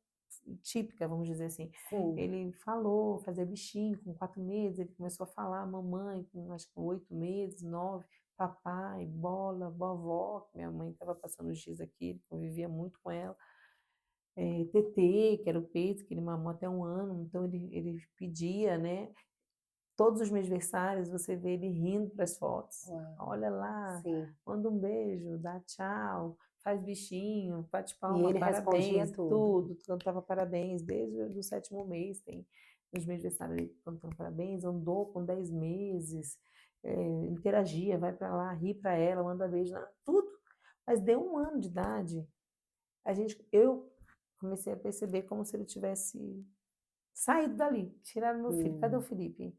típica, vamos dizer assim. sim. Ele falou, fazia bichinho com 4 meses, ele começou a falar mamãe com acho que 8 meses, 9, papai, bola, vovó, que minha mãe estava passando os dias aqui, ele convivia muito com ela. Tetê, que era o peito, que ele mamou até 1 ano, então ele pedia, né? Todos os meus versários, você vê ele rindo para as fotos. Uau, Olha lá, sim. manda um beijo, dá tchau, faz bichinho, bate E palma, ele respondia parabéns, tudo. tudo, cantava parabéns desde o do 7º mês, tem nos meus versários ele cantando parabéns, andou com 10 meses, interagia, vai para lá, ri para ela, manda beijo, tudo. Mas deu 1 ano de idade, eu comecei a perceber como se ele tivesse saído dali, tiraram meu filho. Cadê o Hum, Felipe?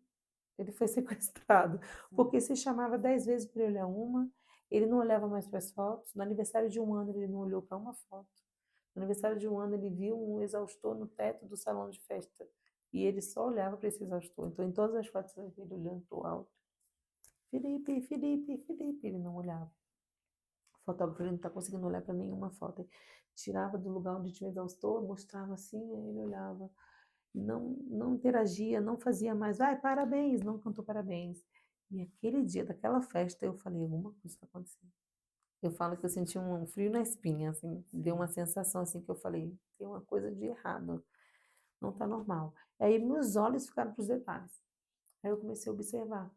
Ele foi sequestrado, sim. porque se chamava 10 vezes para ele olhar uma, ele não olhava mais para as fotos. No aniversário de 1 ano, ele não olhou para uma foto. No aniversário de 1 ano, ele viu um exaustor no teto do salão de festa. E ele só olhava para esse exaustor. Então, em todas as fotos, você vê ele olhando para o alto. Felipe, Felipe, Felipe. Ele não olhava. O fotógrafo ele não está conseguindo olhar para nenhuma foto. Ele tirava do lugar onde tinha o exaustor, mostrava assim, aí ele olhava. Não interagia, não fazia mais, vai, parabéns, não cantou parabéns. E aquele dia daquela festa eu falei, alguma coisa está acontecendo. Eu falo que eu senti um frio na espinha, assim, deu uma Sim. sensação assim que eu falei, tem uma coisa de errado, não está normal. Aí meus olhos ficaram para os detalhes. Aí eu comecei a observar.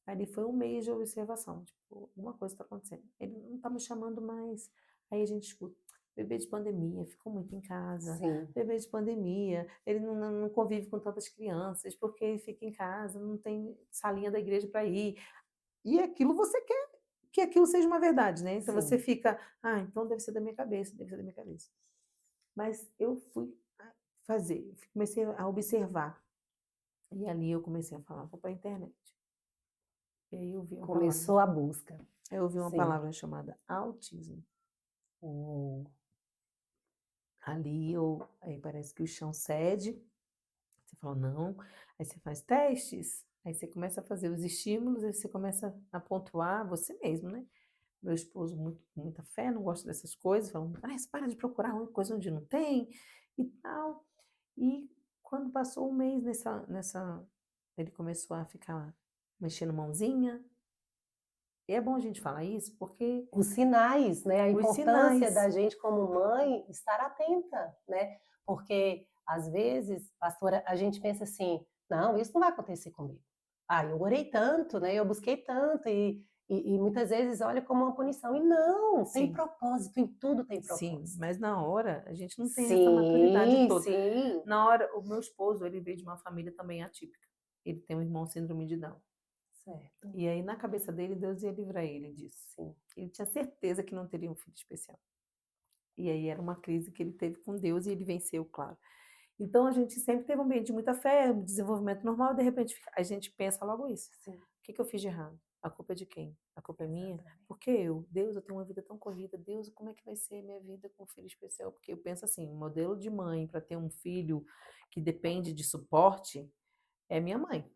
Aí foi 1 mês de observação, tipo, alguma coisa está acontecendo. Ele não está me chamando mais. Aí a gente escuta, bebê de pandemia, ficou muito em casa, Sim, bebê de pandemia, ele não convive com tantas crianças, porque ele fica em casa, não tem salinha da igreja para ir. E aquilo você quer que aquilo seja uma verdade, né? Então você sim. fica, ah, então deve ser da minha cabeça, deve ser da minha cabeça. Mas eu fui fazer, comecei a observar. E ali eu comecei a falar, vou para a internet. E aí eu vi uma palavra. Começou a busca. Eu ouvi uma Sim. palavra chamada autismo. Oh, ali aí parece que o chão cede, você fala não, aí você faz testes, aí você começa a fazer os estímulos, aí você começa a pontuar você mesmo, né? Meu esposo, com muita fé, não gosta dessas coisas, fala, ah, você para de procurar uma coisa onde não tem e tal. E quando passou um mês ele começou a ficar mexendo mãozinha. E é bom a gente falar isso porque Os sinais, né, a os importância sinais, da gente como mãe estar atenta, né, porque às vezes, pastora, a gente pensa assim: "Não, isso não vai acontecer comigo. Ah, eu orei tanto, né, eu busquei tanto", e muitas vezes olha como uma punição, e não, tem sim, propósito, em tudo tem sim, propósito. mas na hora a gente não tem essa maturidade Sim, toda. sim. Na hora, o meu esposo, ele veio de uma família também atípica. Ele tem um irmão síndrome de Down. Certo, E aí, na cabeça dele, Deus ia livrar ele disso. sim. Ele tinha certeza que não teria um filho especial. E aí era uma crise que ele teve com Deus e ele venceu, claro. Então a gente sempre teve um ambiente de muita fé, um desenvolvimento normal, e de repente a gente pensa logo isso. Sim, O que que eu fiz de errado? A culpa é de quem? A culpa é minha? exatamente. Por que eu? Deus, eu tenho uma vida tão corrida. Deus, como é que vai ser minha vida com um filho especial? Porque eu penso assim, modelo de mãe para ter um filho que depende de suporte é minha mãe,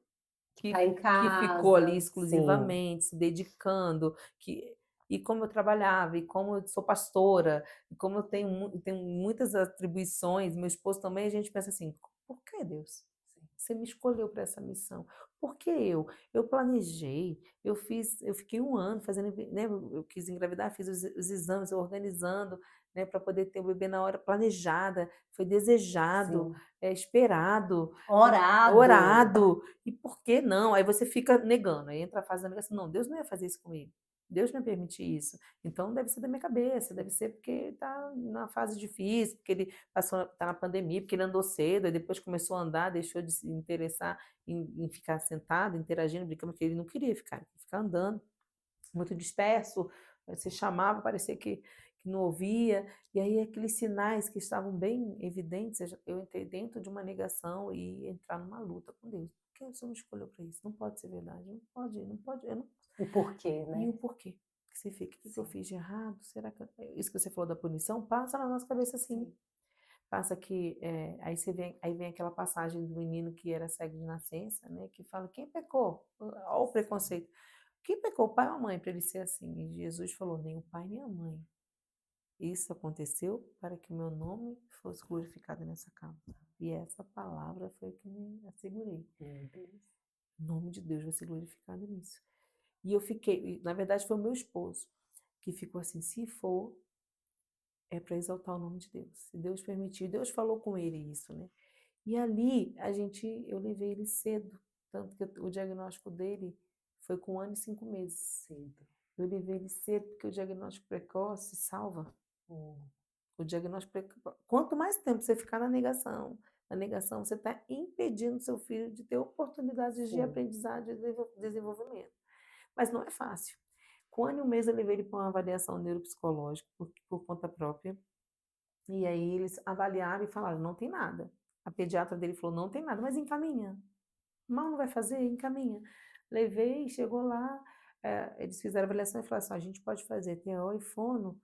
Tá em que ficou ali casa, sim, exclusivamente, se dedicando, e como eu trabalhava, e como eu sou pastora, e como tenho muitas atribuições, meu esposo também, a gente pensa assim: por que Deus? sim. Você me escolheu para essa missão. Por que eu? Eu planejei, eu fiquei um ano fazendo, né, eu quis engravidar, fiz os exames, organizando, né, para poder ter o bebê na hora planejada, foi desejado, Sim. esperado, Orado. orado, e por que não? Aí você fica negando, aí entra a fase da negação, não, Deus não ia fazer isso comigo. Deus não ia permitir isso. Então deve ser da minha cabeça, deve ser porque está na fase difícil, porque ele está na pandemia, porque ele andou cedo, aí depois começou a andar, deixou de se interessar em ficar sentado, interagindo, brincando, porque ele não queria ficar andando, muito disperso. Você chamava, parecia que não ouvia, e aí aqueles sinais que estavam bem evidentes, eu entrei dentro de uma negação e entrar numa luta com Deus. Por que você me escolheu para isso? Não pode ser verdade, não pode, não pode, eu não... O porquê, E o né? porquê? Que você fica, o que eu Sim, fiz de errado? Será que isso que você falou da punição passa na nossa cabeça assim? sim. Passa que aí aí vem aquela passagem do menino que era cego de nascença, né? Que fala quem pecou? Olha o preconceito. Quem pecou, o pai ou a mãe, para ele ser assim? E Jesus falou nem o pai nem a mãe. Isso aconteceu para que o meu nome fosse glorificado nessa causa. E essa palavra foi o que me assegurei. Meu Deus. O nome de Deus vai ser glorificado nisso. E eu fiquei, na verdade foi o meu esposo que ficou assim, se for, é para exaltar o nome de Deus. Se Deus permitir, Deus falou com ele isso, né? E ali eu levei ele cedo, tanto que o diagnóstico dele foi com 1 ano e 5 meses. Cedo. Eu levei ele cedo porque o diagnóstico precoce salva. Hum, O diagnóstico precoce. Quanto mais tempo você ficar na negação você está impedindo seu filho de ter oportunidades de sim. aprendizado e desenvolvimento. Mas não é fácil. Com 1 ano e 1 mês eu levei ele para uma avaliação neuropsicológica por conta própria. E aí eles avaliaram e falaram, não tem nada. A pediatra dele falou, não tem nada, mas encaminha. Mal não vai fazer, encaminha. Levei, chegou lá, eles fizeram a avaliação e falaram assim, a gente pode fazer TO e fono,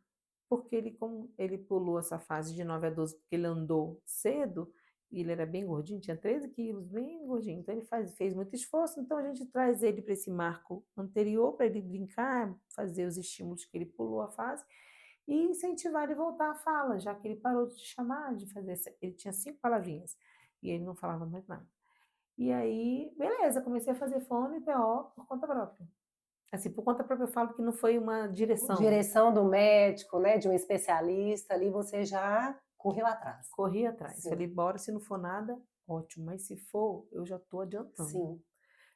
porque como ele pulou essa fase de 9 a 12, porque ele andou cedo, e ele era bem gordinho, tinha 13 quilos, bem gordinho, então ele fez muito esforço, então a gente traz ele para esse marco anterior, para ele brincar, fazer os estímulos que ele pulou a fase, e incentivar ele a voltar à fala, já que ele parou de chamar, de fazer, ele tinha 5 palavrinhas, e ele não falava mais nada. E aí, beleza, comecei a fazer fono e PO por conta própria. Assim, por conta própria eu falo que não foi uma direção, Direção do médico, né, de um especialista, ali você já correu atrás. corri atrás. Sim, Falei, bora, se não for nada, ótimo, mas se for, eu já estou adiantando. sim.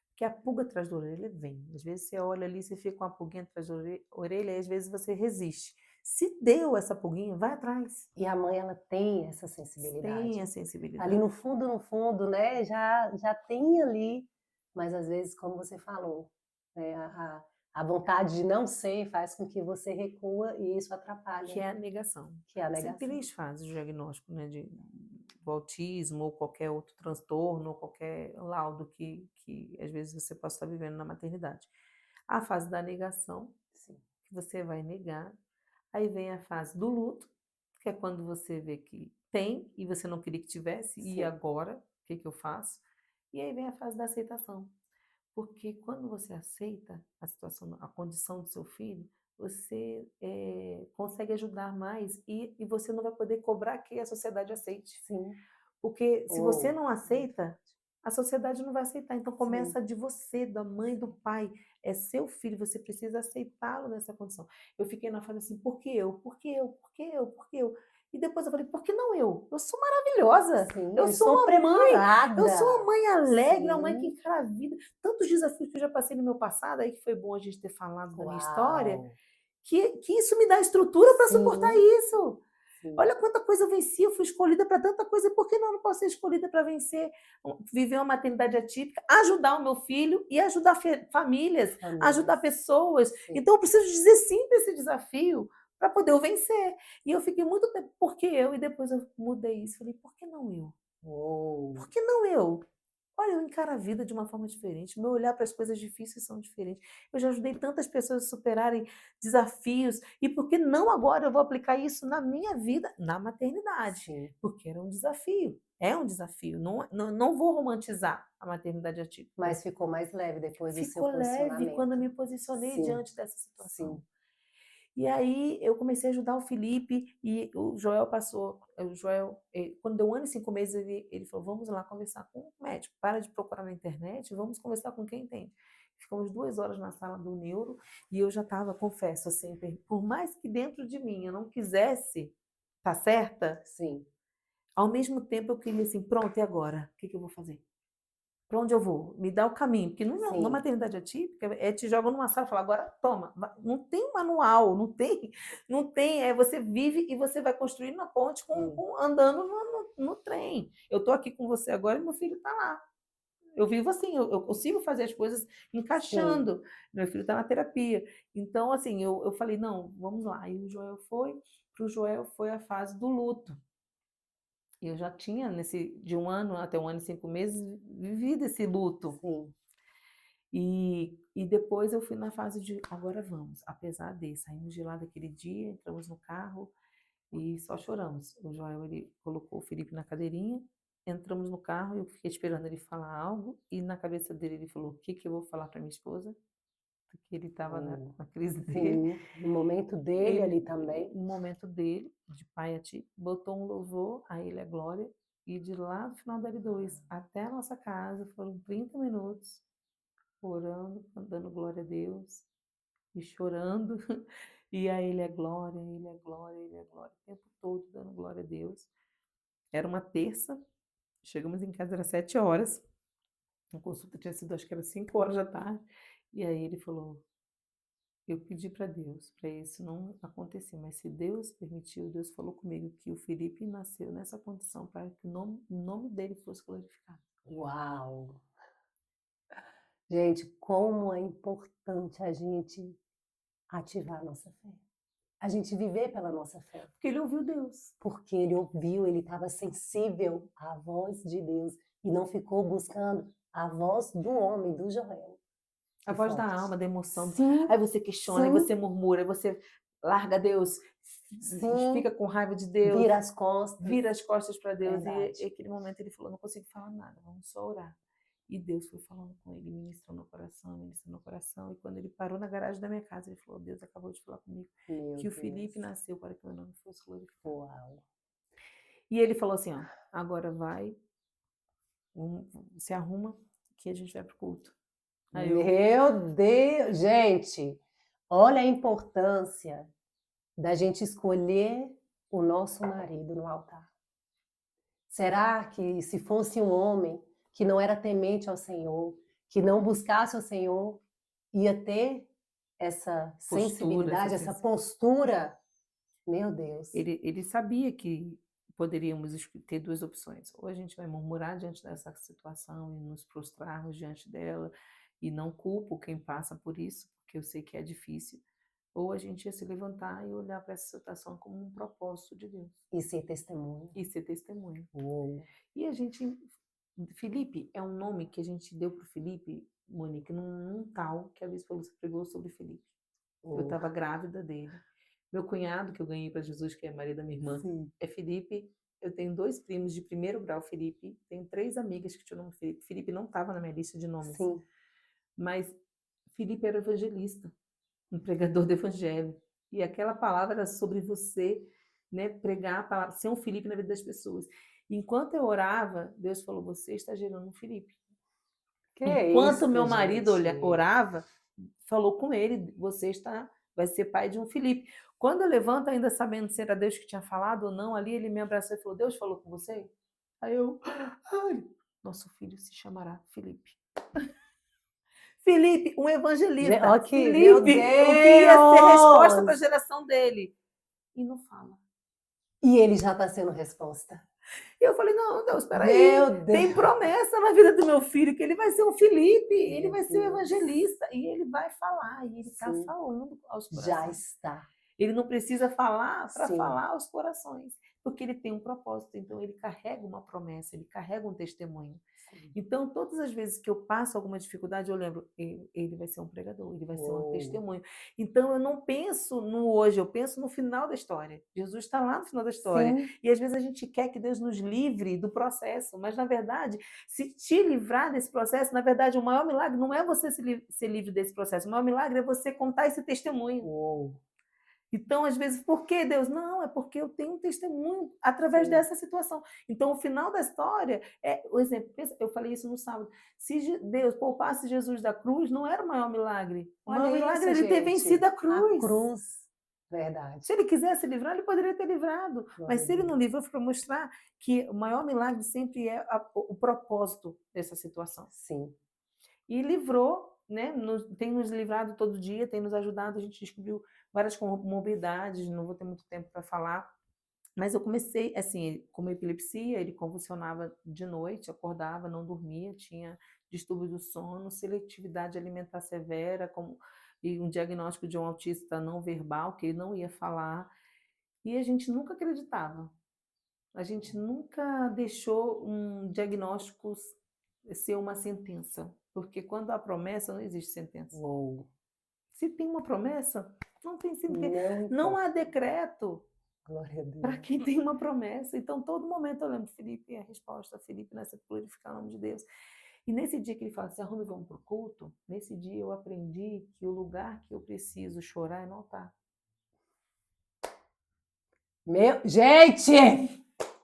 Porque a pulga atrás da orelha vem. Às vezes você olha ali, você fica com uma pulguinha atrás da orelha, e às vezes você resiste. Se deu essa pulguinha, vai atrás. E a mãe, ela tem essa sensibilidade. Tem a Ali sensibilidade. no fundo, né, já tem ali, mas às vezes, como você falou, né, a vontade de não ser faz com que você recua e isso Que atrapalha, é a negação. que é a São negação. 3 fases de diagnóstico, né, do autismo ou qualquer outro transtorno ou qualquer laudo que às vezes você possa estar vivendo na maternidade. A fase da negação, Sim, que você vai negar. Aí vem a fase do luto, que é quando você vê que tem e você não queria que tivesse, e Sim. agora? O que que eu faço? E aí vem a fase da aceitação. Porque quando você aceita a situação, a condição do seu filho, você consegue ajudar mais e você não vai poder cobrar que a sociedade aceite. Sim. Porque se você Oh, não aceita, a sociedade não vai aceitar. Então sim. começa de você, da mãe, do pai. É seu filho, você precisa aceitá-lo nessa condição. Eu fiquei na fase assim, por que eu? Por que eu? Por que eu? Por que eu? E depois eu falei, por que não eu? Eu sou maravilhosa. Sim, Eu eu sou sou uma mãe. Eu sou uma preparada. mãe alegre, uma mãe que Sim. encara a vida. Tantos desafios que eu já passei no meu passado, aí que foi bom a gente ter falado da minha história, Uau! que isso me dá estrutura para suportar Sim, isso. sim, Olha quanta coisa eu venci, eu fui escolhida para tanta coisa, por que não posso ser escolhida para vencer, viver uma maternidade atípica, ajudar o meu filho e ajudar famílias, ajudar famílias. pessoas. Sim. Então eu preciso dizer sim para esse desafio para poder eu vencer. E eu fiquei muito tempo, por que eu? E depois eu mudei isso, falei, por que não eu? Uou! Por que não eu? Olha, eu encaro a vida de uma forma diferente, meu olhar para as coisas difíceis são diferentes. Eu já ajudei tantas pessoas a superarem desafios, e por que não agora eu vou aplicar isso na minha vida, na maternidade? Sim. Porque era um desafio, é um desafio, não vou romantizar a maternidade atípica. Mas ficou mais leve depois do seu Ficou leve quando eu posicionamento. me posicionei Sim, diante dessa situação. sim. E aí eu comecei a ajudar o Felipe e o Joel passou. O Joel, quando deu 1 ano e 5 meses, ele falou: vamos lá conversar com o médico. Para de procurar na internet, vamos conversar com quem entende. Ficamos 2 horas na sala do neuro e eu já estava, confesso, assim, por mais que dentro de mim eu não quisesse estar certa, Sim, ao mesmo tempo eu queria assim, pronto, e agora? O que que eu vou fazer? Para onde eu vou? Me dá o caminho, porque numa sim, maternidade atípica, te jogam numa sala e fala, agora toma. Não tem um manual, não tem, você vive e você vai construindo a ponte sim, andando no trem. Eu estou aqui com você agora e meu filho está lá. Eu vivo assim, eu consigo fazer as coisas sim. encaixando. Meu filho está na terapia. Então, assim, eu falei, não, vamos lá. E o Joel para o Joel foi a fase do luto. Eu já tinha, de 1 ano até 1 ano e 5 meses, vivido esse luto. Sim. E depois eu fui na fase de agora vamos, apesar de saímos de lá daquele dia, entramos no carro e só choramos. O Joel, ele colocou o Felipe na cadeirinha, entramos no carro, eu fiquei esperando ele falar algo e na cabeça dele ele falou: o que que eu vou falar para minha esposa? Porque ele estava Hum. na crise dele. Sim, no momento dele Ele, ali também. no momento dele, de pai a ti, botou um louvor, a ele é glória, e de lá no final da L2 até a nossa casa foram 30 minutos orando, dando glória a Deus e chorando. E a Ele é glória, Ele é glória, Ele é glória, o tempo todo dando glória a Deus. Era uma terça, chegamos em casa, era 7 horas, a consulta tinha sido, acho que era 5 horas da tarde, e aí ele falou, eu pedi para Deus, para isso não acontecer, mas se Deus permitiu, Deus falou comigo que o Felipe nasceu nessa condição para que o nome dele fosse glorificado. Uau! Gente, como é importante a gente ativar a nossa fé. A gente viver pela nossa fé. Porque ele ouviu Deus. Porque ele ouviu, ele estava sensível à voz de Deus e não ficou buscando a voz do homem, do Joel. A Que voz da forte. alma, da emoção. Sim, Aí você questiona, aí você sim, murmura, aí você larga Deus, sim. fica com raiva de Deus, Vira as costas. vira as costas para Deus. E Verdade. aquele momento ele falou: não consigo falar nada, vamos só orar. E Deus foi falando com ele, ministrando no coração, ministrando no coração. E quando ele parou na garagem da minha casa, ele falou: Deus acabou de falar comigo Meu que o Felipe Deus. nasceu para que o meu nome fosse glorificado. Uau. E ele falou assim: ó, agora vai, se arruma que a gente vai pro culto. Aí eu, Meu Deus. Gente, olha a importância da gente escolher o nosso marido no altar. Será que se fosse um homem que não era temente ao Senhor, que não buscasse o Senhor, ia ter essa postura, sensibilidade, essa postura? Meu Deus. ele sabia que poderíamos ter duas opções. Ou a gente vai murmurar diante dessa situação e nos prostrarmos diante dela, e não culpo quem passa por isso, porque eu sei que é difícil. Ou a gente ia se levantar e olhar para essa situação como um propósito de Deus E ser testemunho. e ser testemunho. Uou. E a gente, Felipe é um nome que a gente deu para o Felipe, Monique, num tal que a Bispa Lúcia pregou sobre Felipe. Eu Uou. estava grávida dele. Meu cunhado, que eu ganhei para Jesus, que é marido da minha irmã, Sim. é Felipe. Eu tenho 2 primos de primeiro grau, Felipe, tenho 3 amigas que tinham o nome Felipe. Felipe não estava na minha lista de nomes, Sim. mas Felipe era evangelista, um pregador do evangelho. E aquela palavra era sobre você, né, pregar a palavra, ser um Felipe na vida das pessoas. Enquanto eu orava, Deus falou: você está gerando um Felipe. Que Enquanto meu isso, marido gente. orava, falou com ele: vai ser pai de um Felipe. Quando eu levanto, ainda sabendo se era Deus que tinha falado ou não, ali ele me abraçou e falou: Deus falou com você? Aí eu, ai, nosso filho se chamará Felipe. Felipe, um evangelista. Ok, meu Felipe, o que ia ser resposta para a Deus! geração dele. E não fala. E ele já está sendo resposta. E eu falei: não, Deus, espera aí. Meu Tem Deus! promessa na vida do meu filho que ele vai ser um Felipe, ele Meu vai ser um Deus. evangelista. E ele vai falar, e ele está Sim, falando aos já corações. está. Ele não precisa falar para Sim, falar aos corações, porque ele tem um propósito, então ele carrega uma promessa, ele carrega um testemunho. sim. Então, todas as vezes que eu passo alguma dificuldade, eu lembro, ele vai ser um pregador, ele vai ser um Uou. testemunho. Então, eu não penso no hoje, eu penso no final da história. Jesus está lá no final da história. Sim, E às vezes a gente quer que Deus nos livre do processo, mas na verdade, se te livrar desse processo, na verdade, o maior milagre não é você ser livre desse processo, o maior milagre é você contar esse testemunho. uou. Então, às vezes, por que Deus? Não, é porque eu tenho um testemunho através Sim. dessa situação. Então, o final da história é o exemplo. Eu falei isso no sábado. Se Deus poupasse Jesus da cruz, não era o maior milagre. O maior Olha milagre isso, é ele ter vencido gente. a A cruz. cruz. Verdade. Se ele quisesse livrar, ele poderia ter livrado. Mas Glória a se ele não Deus. livrou, foi para mostrar que o maior milagre sempre é o propósito dessa situação. Sim. E livrou, né? Tem nos livrado todo dia, tem nos ajudado. A gente descobriu várias comorbidades, não vou ter muito tempo para falar, mas eu comecei, assim, com epilepsia, ele convulsionava de noite, acordava, não dormia, tinha distúrbio do sono, seletividade alimentar severa, e um diagnóstico de um autista não verbal, que ele não ia falar, e a gente nunca acreditava. A gente nunca deixou um diagnóstico ser uma sentença, porque quando há promessa, não existe sentença. Uou. Se tem uma promessa, não tem sentença. Não Não há importa. decreto Glória a para Deus. quem tem uma promessa. Então, todo momento eu lembro, Felipe, a resposta, Felipe, nessa glorificar o nome de Deus. E nesse dia que ele fala assim, arrume, vamos para o culto, nesse dia eu aprendi que o lugar que eu preciso chorar é no altar. Gente,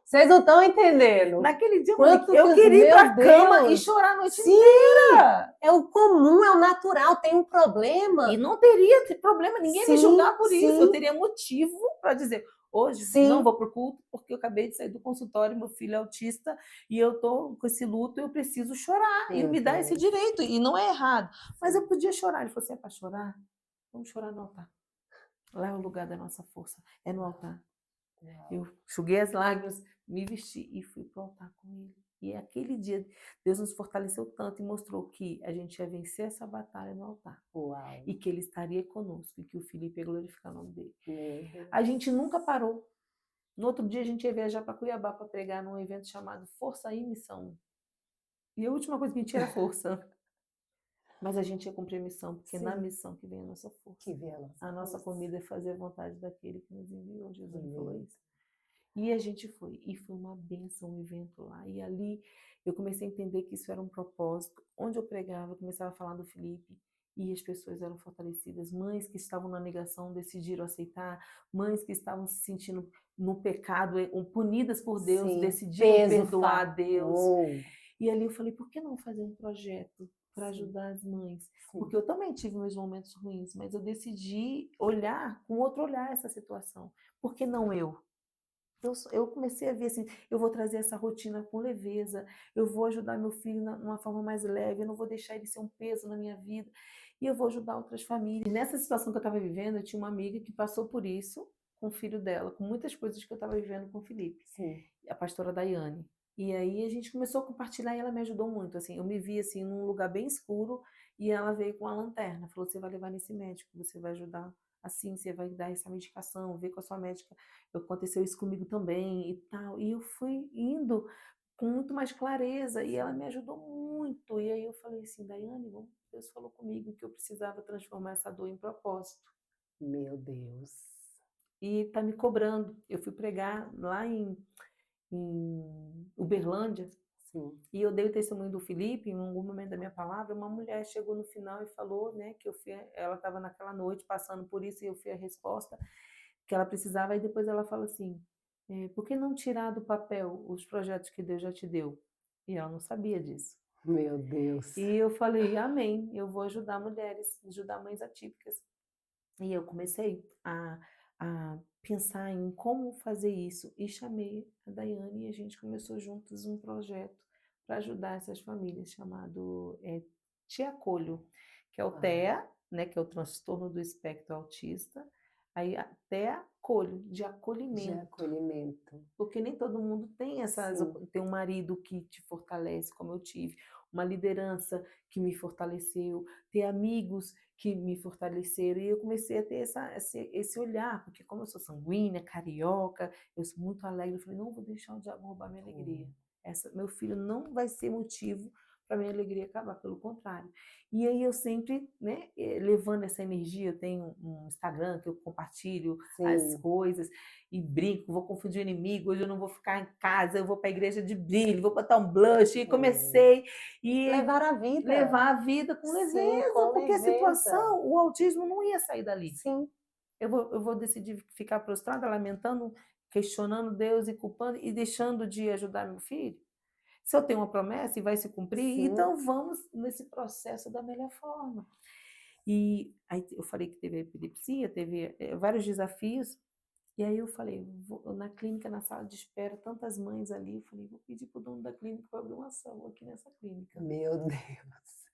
vocês não estão entendendo. Naquele dia, Quanto que eu os, queria ir para meu a cama e Deus, chorar a noite sim, inteira. é o comum, é o natural, tem um E problema. não teria problema, ninguém me Sim, julgar por isso. Eu sim, teria motivo para dizer, hoje não sim. vou para o culto porque eu acabei de sair do consultório, meu filho é autista e eu estou com esse luto, eu preciso chorar. E Meu me dá esse Deus. direito, e não é errado. Mas eu podia chorar. Ele falou assim, é para chorar? Vamos chorar no altar. Lá é o lugar da nossa força, é no altar. Eu enxuguei as lágrimas, me vesti e fui para o altar com ele. E aquele dia, Deus nos fortaleceu tanto e mostrou que a gente ia vencer essa batalha no altar. Uau. E que ele estaria conosco, e que o Felipe ia glorificar o nome dele. Meu Deus. A gente nunca parou. No outro dia, a gente ia viajar para Cuiabá para pregar num evento chamado Força em Missão. E a última coisa que a gente tinha era força. Mas a gente ia cumprir a missão, porque é na Sim. missão que vem a nossa força. Que vê a nossa A nossa força. comida é fazer a vontade daquele que nos enviou. Jesus me falou Amém. isso. E a gente foi. E foi uma bênção o evento lá. E ali eu comecei a entender que isso era um propósito. Onde eu pregava, eu começava a falar do Felipe. E as pessoas eram fortalecidas. Mães que estavam na negação decidiram aceitar. Mães que estavam se sentindo no pecado, punidas por Deus, Sim, decidiram peso, perdoar a Deus. Uou. E ali eu falei, por que não fazer um projeto para Sim, ajudar as mães? sim. Porque eu também tive meus momentos ruins, mas eu decidi olhar com outro olhar essa situação. Por que não eu? Eu comecei a ver assim, eu vou trazer essa rotina com leveza, eu vou ajudar meu filho de uma forma mais leve, eu não vou deixar ele ser um peso na minha vida, e eu vou ajudar outras famílias. E nessa situação que eu estava vivendo, eu tinha uma amiga que passou por isso com o filho dela, com muitas coisas que eu estava vivendo com o Felipe, Sim. a pastora Daiane. E aí a gente começou a compartilhar e ela me ajudou muito. Assim, eu me vi assim num lugar bem escuro e ela veio com a lanterna, falou: "Você vai levar nesse médico, você vai ajudar assim, você vai dar essa medicação, ver com a sua médica. Aconteceu isso comigo também e tal". E eu fui indo com muito mais clareza e ela me ajudou muito. E aí eu falei assim: "Daiane, Deus falou comigo que eu precisava transformar essa dor em propósito Meu Deus. e tá me cobrando". Eu fui pregar lá em Uberlândia, Sim. e eu dei o testemunho do Felipe, em algum momento da minha palavra, uma mulher chegou no final e falou, né, que ela estava naquela noite passando por isso e eu fui a resposta que ela precisava, e depois ela fala assim, por que não tirar do papel os projetos que Deus já te deu? E ela não sabia disso. Meu Deus. E eu falei, amém, eu vou ajudar mulheres, ajudar mães atípicas. E eu comecei a pensar em como fazer isso e chamei a Daiane e a gente começou juntos um projeto para ajudar essas famílias chamado Te Acolho, que é o Uau. TEA, né, que é o transtorno do espectro autista, aí até acolho, de De acolhimento. acolhimento. Porque nem todo mundo tem Sim. tem um marido que te fortalece, como eu tive, uma liderança que me fortaleceu, ter amigos que me fortaleceram, e eu comecei a ter esse olhar, porque como eu sou sanguínea, carioca, eu sou muito alegre, eu falei, não vou deixar o diabo roubar minha alegria. Hum. Meu filho não vai ser motivo para minha alegria acabar, pelo contrário. E aí eu sempre, né, levando essa energia, eu tenho um Instagram que eu compartilho as Sim. coisas, e brinco, vou confundir o inimigo, hoje eu não vou ficar em casa, eu vou para a igreja de brilho, vou botar um blush, e Hum. comecei e Levar a vida. levar a vida com Sim, leveza, com porque a leveza. situação, o autismo não ia sair dali. Sim, Eu vou decidir ficar prostrada, lamentando, questionando Deus e culpando e deixando de ajudar meu filho? Se eu tenho uma promessa e vai se cumprir, sim. então vamos nesse processo da melhor forma. E aí eu falei que teve epilepsia, teve vários desafios, e aí eu falei, na clínica, na sala de espera, tantas mães ali, eu falei, vou pedir para o dono da clínica para abrir uma célula aqui nessa clínica. Meu Deus.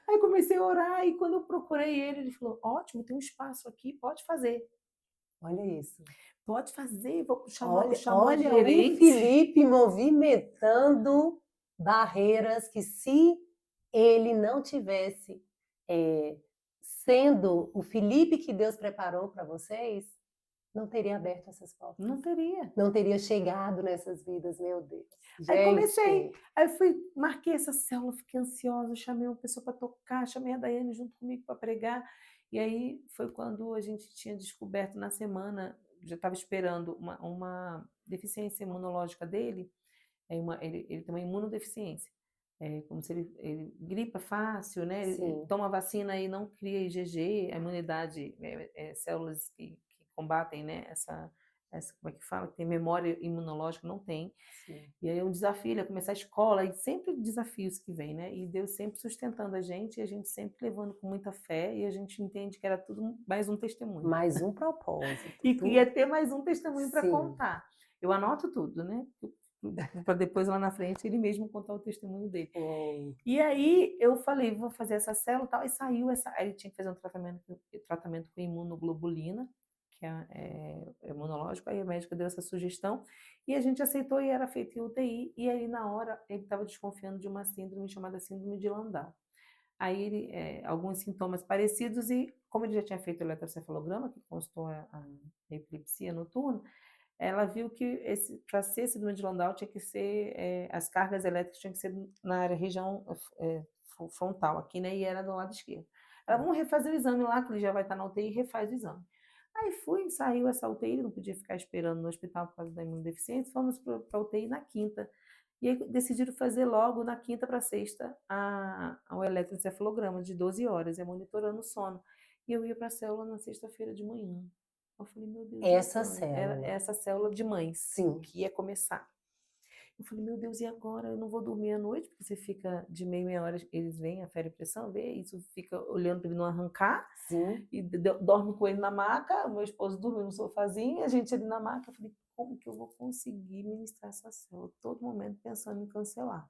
Aí comecei a orar, e quando eu procurei ele falou, ótimo, tem um espaço aqui, Olha isso. pode fazer, Olha, chamou a olha o gerente. Felipe movimentando barreiras que, se ele não tivesse sendo o Felipe que Deus preparou para vocês, não teria aberto essas portas. Não teria. Não teria chegado nessas vidas, meu Deus. Aí comecei, Gente, aí fui, marquei essa célula, fiquei ansiosa, chamei uma pessoa para tocar, chamei a Daiane junto comigo para pregar, e aí foi quando a gente tinha descoberto na semana, já estava esperando uma deficiência imunológica dele, ele tem uma imunodeficiência, como se ele gripa fácil, né? Ele sim, toma vacina e não cria IgG, a imunidade, células que combatem, né, como é que fala, que tem memória imunológica, não tem. sim. E aí é um desafio, ele ia começar a escola, e sempre desafios que vem, né? E Deus sempre sustentando a gente, e a gente sempre levando com muita fé, e a gente entende que era tudo mais um testemunho. Mais um propósito. E que ia ter mais um testemunho para Sim. contar. Eu anoto tudo, né? Para depois lá na frente ele mesmo contar o testemunho dele. Uou. E aí eu falei, vou fazer essa célula e tal, e saiu aí ele tinha que fazer um tratamento com imunoglobulina, que é imunológico, aí a médica deu essa sugestão, e a gente aceitou, e era feito em UTI, e aí na hora ele estava desconfiando de uma síndrome chamada síndrome de Landau. Aí alguns sintomas parecidos, e como ele já tinha feito o eletrocefalograma, que constou a epilepsia noturna, ela viu que para ser síndrome de Landau tinha que ser, as cargas elétricas tinham que ser na área, região frontal aqui, né? E era do lado esquerdo. Ela, vamos refazer o exame lá, que ele já vai estar na UTI, refaz o exame. Aí saiu essa UTI, não podia ficar esperando no hospital por causa da imunodeficiência, fomos para a UTI na quinta. E aí decidiram fazer logo na quinta para sexta o eletroencefalograma de 12 horas, monitorando o sono. E eu ia para a célula na sexta-feira de manhã. Eu falei, meu Deus, e Essa agora? Era célula. essa célula de mães Sim. que ia começar. Eu falei, meu Deus, e agora? Eu não vou dormir à noite, porque você fica de meia hora, eles vêm, afere pressão, vê, isso fica olhando para ele não arrancar, Sim. e dorme com ele na maca, o meu esposo dorme no sofazinho, a gente ali na maca. Eu falei, como que eu vou conseguir ministrar essa célula? Todo momento pensando em cancelar.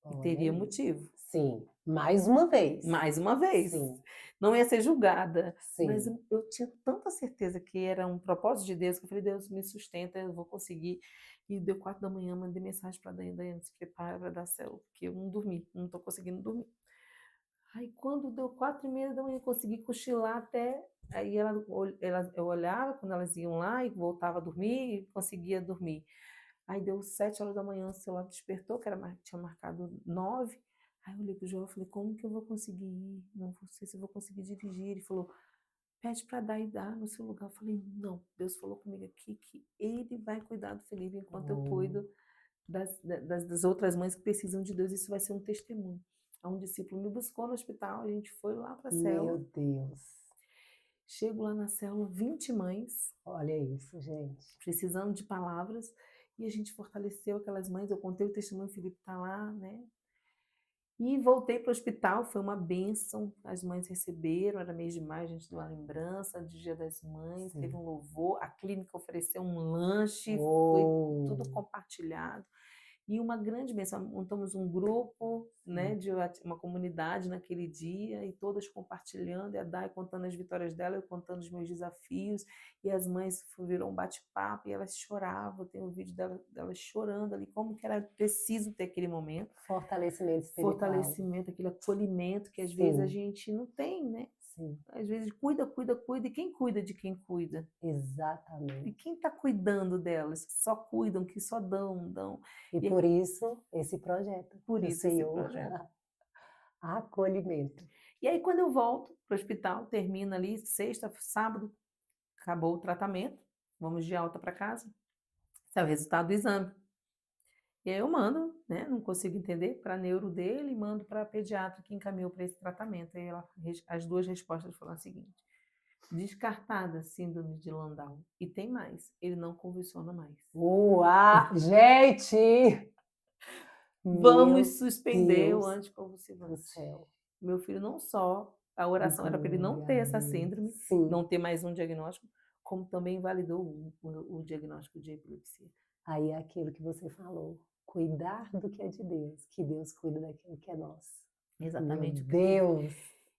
E Olha teria aí. motivo. Sim. Mais uma vez. Mais uma vez. Sim. Não ia ser julgada, mas Sim. eu tinha tanta certeza que era um propósito de Deus, que eu falei, Deus me sustenta, eu vou conseguir. E deu 4 da manhã, mandei mensagem para a Daiane, se prepara para dar célula, porque eu não dormi, não estou conseguindo dormir. Aí quando deu 4h30 da manhã, eu consegui cochilar até, aí eu olhava quando elas iam lá e voltava a dormir, e conseguia dormir. Aí deu 7 horas da manhã, o celular despertou, tinha marcado 9. Aí eu olhei pro João e falei, como que eu vou conseguir ir? Não sei se eu vou conseguir dirigir. Ele falou, pede para dar e dá no seu lugar. Eu falei, não, Deus falou comigo aqui que ele vai cuidar do Felipe enquanto eu Hum. cuido das outras mães que precisam de Deus. Isso vai ser um testemunho. Um discípulo me buscou no hospital, a gente foi lá para a célula. Meu Deus. Chego lá na célula, 20 mães. Olha isso, gente. Precisando de palavras. E a gente fortaleceu aquelas mães. Eu contei o testemunho, o Felipe está lá, né? E voltei para o hospital, foi uma bênção. As mães receberam, era mês de maio, a gente deu uma lembrança do Dia das Mães, Sim. teve um louvor, a clínica ofereceu um lanche, Uou. foi tudo compartilhado. E uma grande bênção, montamos um grupo, né, de uma comunidade naquele dia, e todas compartilhando, e a Dai contando as vitórias dela, eu contando os meus desafios, e as mães virou um bate-papo, e elas choravam, tem um vídeo delas chorando ali, como que era preciso ter aquele momento. Fortalecimento espiritual. Fortalecimento, aquele acolhimento que às vezes a gente não tem, né? Sim. Às vezes cuida, e quem cuida de quem cuida? Exatamente. E quem está cuidando delas? Que só cuidam, que só dão. E por isso, esse projeto. Por do isso esse Senhor. projeto. Acolhimento. E aí quando eu volto para o hospital, termina ali, sexta, sábado, acabou o tratamento, vamos de alta para casa, esse é o resultado do exame. E aí eu mando, né, não consigo entender, para a neuro dele, e mando para a pediatra que encaminhou para esse tratamento. Aí as duas respostas foram as seguintes: descartada síndrome de Landau. E tem mais, ele não convulsiona mais. Gente! Vamos suspender Deus o anticonvulsivante. do céu. Meu filho não só, a oração era para ele não ter essa síndrome, Sim. não ter mais um diagnóstico, como também invalidou o diagnóstico de epilepsia. Aí é aquilo que você falou, cuidar do que é de Deus, que Deus cuida daquilo que é nosso. Exatamente. Meu Deus!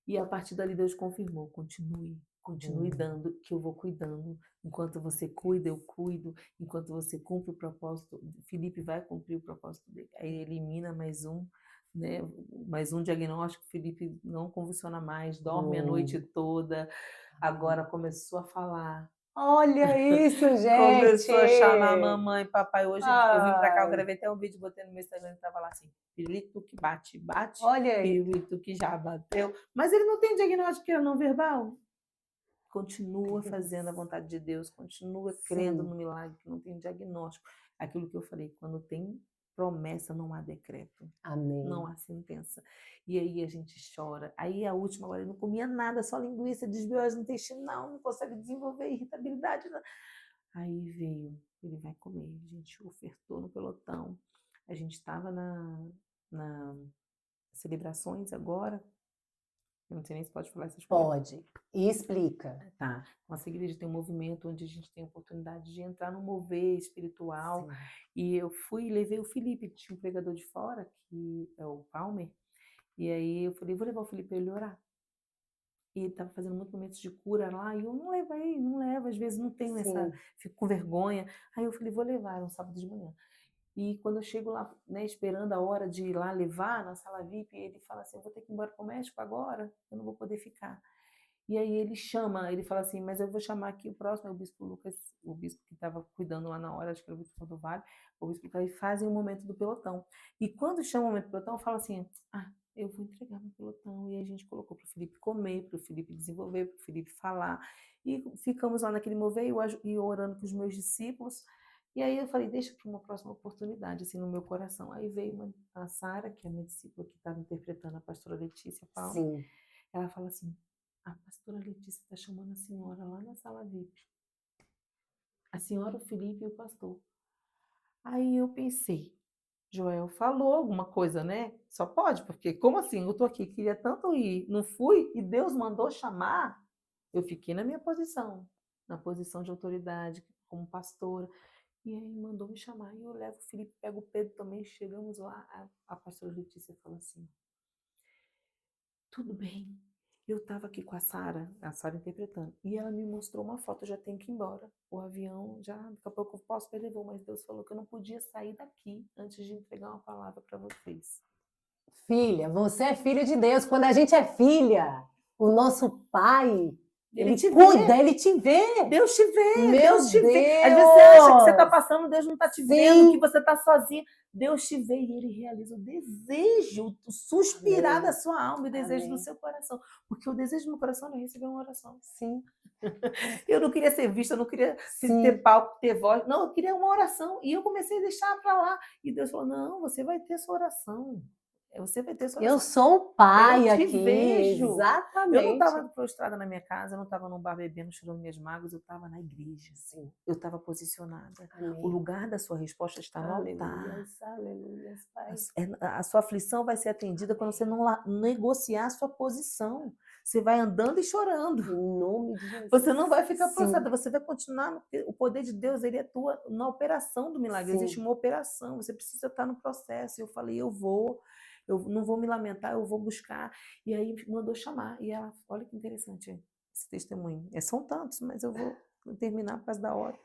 E a partir dali Deus confirmou, continue dando, que eu vou cuidando. Enquanto você cuida, eu cuido. Enquanto você cumpre o propósito, Felipe vai cumprir o propósito dele. Aí elimina mais um, né? Mais um diagnóstico, Felipe não convulsiona mais, dorme a noite toda. Agora começou a falar. Olha isso, gente! Começou a chamar mamãe, papai. Hoje eu vim pra cá, eu gravei até um vídeo, botei no meu Instagram, ele tava lá assim: pirulito que bate, Olha aí. pirulito que já bateu. Mas ele não tem diagnóstico que é não verbal. Continua fazendo a vontade de Deus, continua crendo no milagre, que não tem diagnóstico. Aquilo que eu falei, quando tem promessa, não há decreto. Amém. Não há sentença. E aí a gente chora. Aí a última hora ele não comia nada, só linguiça, desbiose intestinal, não consegue desenvolver irritabilidade. Aí veio, ele vai comer. A gente ofertou no pelotão. A gente estava na celebrações agora. Eu não sei nem se pode falar essas coisas. Pode. E explica. Tá. Nossa igreja tem um movimento onde a gente tem a oportunidade de entrar no mover espiritual. Sim. E eu fui e levei o Felipe, que tinha um pregador de fora, que é o Palmer. E aí eu falei, vou levar o Felipe para ele orar. E ele estava fazendo muitos momentos de cura lá, e eu não levei, não levo, às vezes não tenho essa, fico com vergonha. Aí eu falei, vou levar, era um sábado de manhã. E quando eu chego lá, né, esperando a hora de ir lá levar na sala VIP, ele fala assim, eu vou ter que ir embora para o México agora, eu não vou poder ficar. E aí ele chama, ele fala assim, mas eu vou chamar aqui o próximo, é o Bispo Lucas, o bispo que estava cuidando lá na hora, acho que era o Bispo do Vale, o Bispo Lucas, e fazem o momento do pelotão. E quando chama o momento do pelotão, eu falo assim, eu vou entregar meu pelotão. E a gente colocou para o Felipe comer, para o Felipe desenvolver, para o Felipe falar. E ficamos lá naquele mover e orando com os meus discípulos. E aí eu falei, deixa para uma próxima oportunidade, assim, no meu coração. Aí veio a Sara, que é a minha discípula, que estava interpretando a pastora Letícia Palma. Sim. Ela fala assim, a pastora Letícia está chamando a senhora lá na sala VIP. A senhora, o Felipe e o pastor. Aí eu pensei, Joel falou alguma coisa, né? Só pode, porque como assim? Eu tô aqui, queria tanto ir, não fui, e Deus mandou chamar. Eu fiquei na minha posição, na posição de autoridade, como pastora. E aí mandou me chamar, e eu levo o Felipe, pego o Pedro também, chegamos lá, a pastora Letícia falou assim, tudo bem, eu estava aqui com a Sara interpretando, e ela me mostrou uma foto, eu já tenho que ir embora, o avião, já daqui a pouco eu posso perder voo, mas Deus falou que eu não podia sair daqui antes de entregar uma palavra para vocês. Filha, você é filha de Deus. Quando a gente é filha, o nosso pai Ele Ele te cuida, vê. ele te vê. Deus te vê, Meu Deus te vê. Às vezes você acha que você está Deus! passando, Deus não está te vendo, que Sim. você está sozinha. Deus te vê e Ele realiza o desejo, o suspirar da Amém. sua alma e o desejo do Amém. seu coração. Porque o desejo do meu coração não é receber uma oração. Sim. Eu não queria ser vista, eu não queria ter Sim. palco, ter voz. Não, eu queria uma oração. E eu comecei a deixar para lá. E Deus falou, não, você vai ter sua oração. Você vai ter sua Eu oração. sou o pai Eu te aqui, vejo. Eu não exatamente. estava prostrada na minha casa, eu não estava num bar bebendo, chorando minhas mágoas, eu estava na igreja. Sim. Eu estava posicionada. O Amém. lugar da sua resposta está no altar. Aleluias, aleluias, Pai. A sua aflição vai ser atendida quando você não negociar a sua posição. Você vai andando e chorando. Em nome de Jesus. Você não vai ficar Sim. prostrada, você vai continuar. O poder de Deus, ele atua na operação do milagre. Sim. Existe uma operação, você precisa estar no processo. Eu falei, eu não vou me lamentar, eu vou buscar. E aí mandou chamar. E ela, olha que interessante esse testemunho. São tantos, mas eu vou terminar por causa da hora.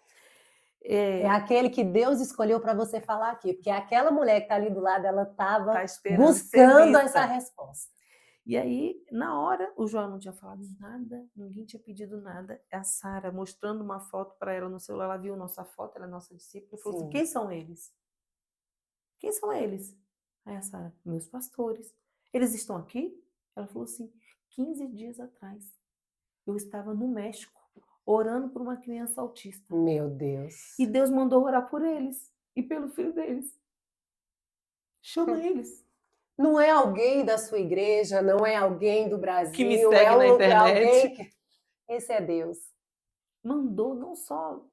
É aquele que Deus escolheu para você falar aqui, porque aquela mulher que está ali do lado, ela estava Tá esperando buscando ser vista. essa resposta. E aí, na hora, o João não tinha falado nada, ninguém tinha pedido nada. A Sara, mostrando uma foto para ela no celular, ela viu nossa foto, ela é nossa discípula, e falou assim, Sim. quem são eles? Quem são eles? Aí a Sara, meus pastores. Eles estão aqui? Ela falou assim, 15 dias atrás, eu estava no México, orando por uma criança autista. Meu Deus. E Deus mandou orar por eles e pelo filho deles. Chama eles. Não é alguém da sua igreja, não é alguém do Brasil, Que me segue é na internet. alguém que... Esse é Deus. Mandou não só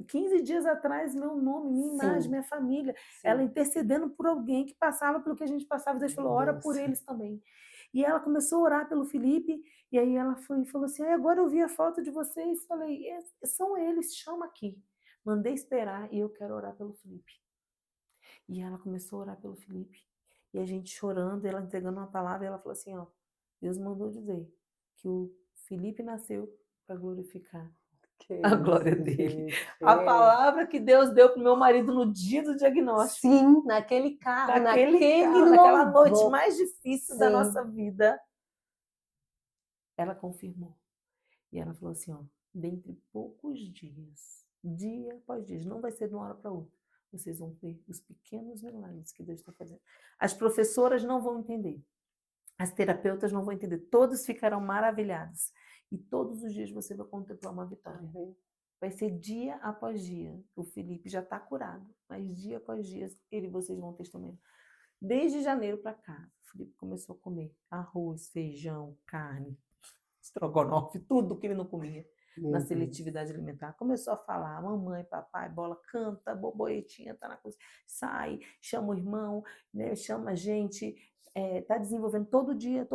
15 dias atrás meu nome, minha imagem, Sim. minha família. Sim. Ela intercedendo por alguém que passava pelo que a gente passava. Deus falou, ora por eles também. E ela começou a orar pelo Felipe, e aí ela foi e falou assim, agora eu vi a foto de vocês, falei, são eles, chama aqui. Mandei esperar e eu quero orar pelo Felipe. E ela começou a orar pelo Felipe. E a gente chorando, ela entregando uma palavra, e ela falou assim, Deus mandou dizer que o Felipe nasceu para glorificar a glória dele. A palavra que Deus deu para o meu marido no dia do diagnóstico. Sim, naquele carro, naquela noite mais difícil Sim. da nossa vida. Ela confirmou. E ela falou assim, dentre poucos dias, dia após dia, não vai ser de uma hora para outra, vocês vão ver os pequenos milagres que Deus está fazendo. As professoras não vão entender. As terapeutas não vão entender. Todos ficarão maravilhados. E todos os dias você vai contemplar uma vitória. Vai ser dia após dia. O Felipe já está curado, mas dia após dia vocês vão testemunhar. Desde janeiro para cá, o Felipe começou a comer arroz, feijão, carne, estrogonofe, tudo que ele não comia na seletividade alimentar. Começou a falar, mamãe, papai, bola, canta, borboletinha, tá na cozinha, sai, chama o irmão, né, chama a gente, tá desenvolvendo todo dia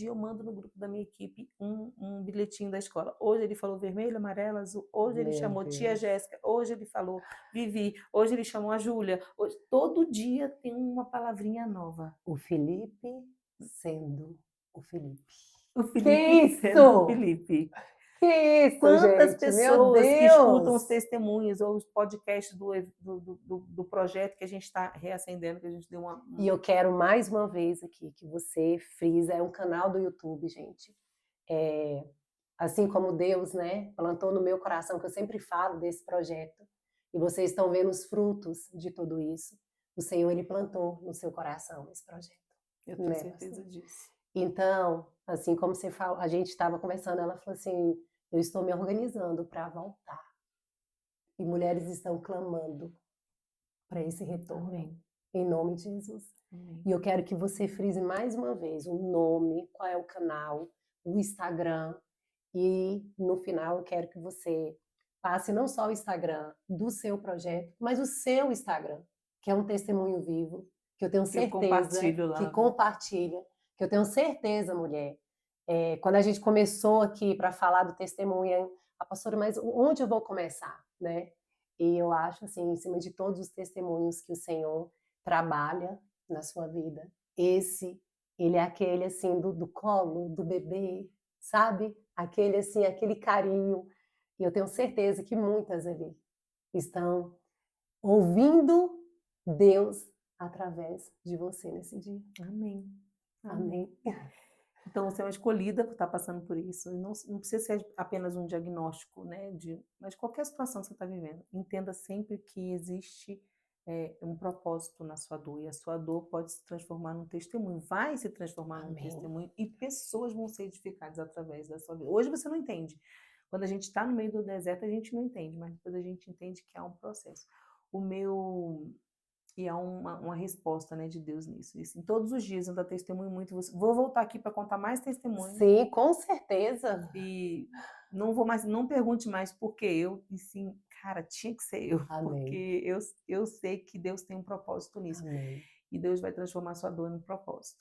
eu mando no grupo da minha equipe um bilhetinho da escola. Hoje ele falou vermelho, amarelo, azul, hoje ele chamou tia Jéssica, hoje ele falou Vivi, hoje ele chamou a Júlia, todo dia tem uma palavrinha nova. O Felipe sendo o Felipe. O Felipe sendo o Felipe. Que isso, Quantas gente? pessoas que escutam os testemunhos ou os podcasts do projeto que a gente está reacendendo, que a gente deu uma... E eu quero mais uma vez aqui que você frisa, é um canal do YouTube, gente. Assim como Deus, né, plantou no meu coração, que eu sempre falo desse projeto, e vocês estão vendo os frutos de tudo isso, o Senhor, Ele plantou no seu coração esse projeto. Eu tenho certeza disso. Então, assim como você fala, a gente estava conversando, ela falou assim, eu estou me organizando para voltar. E mulheres estão clamando para esse retorno. Amém. Em nome de Jesus. Amém. E eu quero que você frise mais uma vez o nome, qual é o canal, o Instagram. E no final eu quero que você passe não só o Instagram do seu projeto, mas o seu Instagram, que é um testemunho vivo, que eu tenho certeza que compartilha. Que eu tenho certeza, mulher, quando a gente começou aqui para falar do testemunho, a pastora, mas onde eu vou começar, né? E eu acho, assim, em cima de todos os testemunhos que o Senhor trabalha na sua vida, ele é aquele, assim, do colo, do bebê, sabe? Aquele, assim, aquele carinho. E eu tenho certeza que muitas ali estão ouvindo Deus através de você nesse dia. Amém. Amém. Então você é uma escolhida por estar passando por isso, e não precisa ser apenas um diagnóstico, né, mas qualquer situação que você está vivendo, entenda sempre que existe, um propósito na sua dor, e a sua dor pode se transformar num testemunho, vai se transformar num Amém. testemunho, e pessoas vão ser edificadas através da sua vida. Hoje você não entende. Quando a gente está no meio do deserto, a gente não entende, mas depois a gente entende que há um processo. O meu E há uma resposta, né, de Deus nisso. Isso, em todos os dias eu ainda testemunho muito. Vou voltar aqui para contar mais testemunhos Sim, com certeza. e não pergunte mais por que eu, e sim, cara, tinha que ser eu, Amém. porque eu sei que Deus tem um propósito nisso Amém. e Deus vai transformar sua dor em propósito.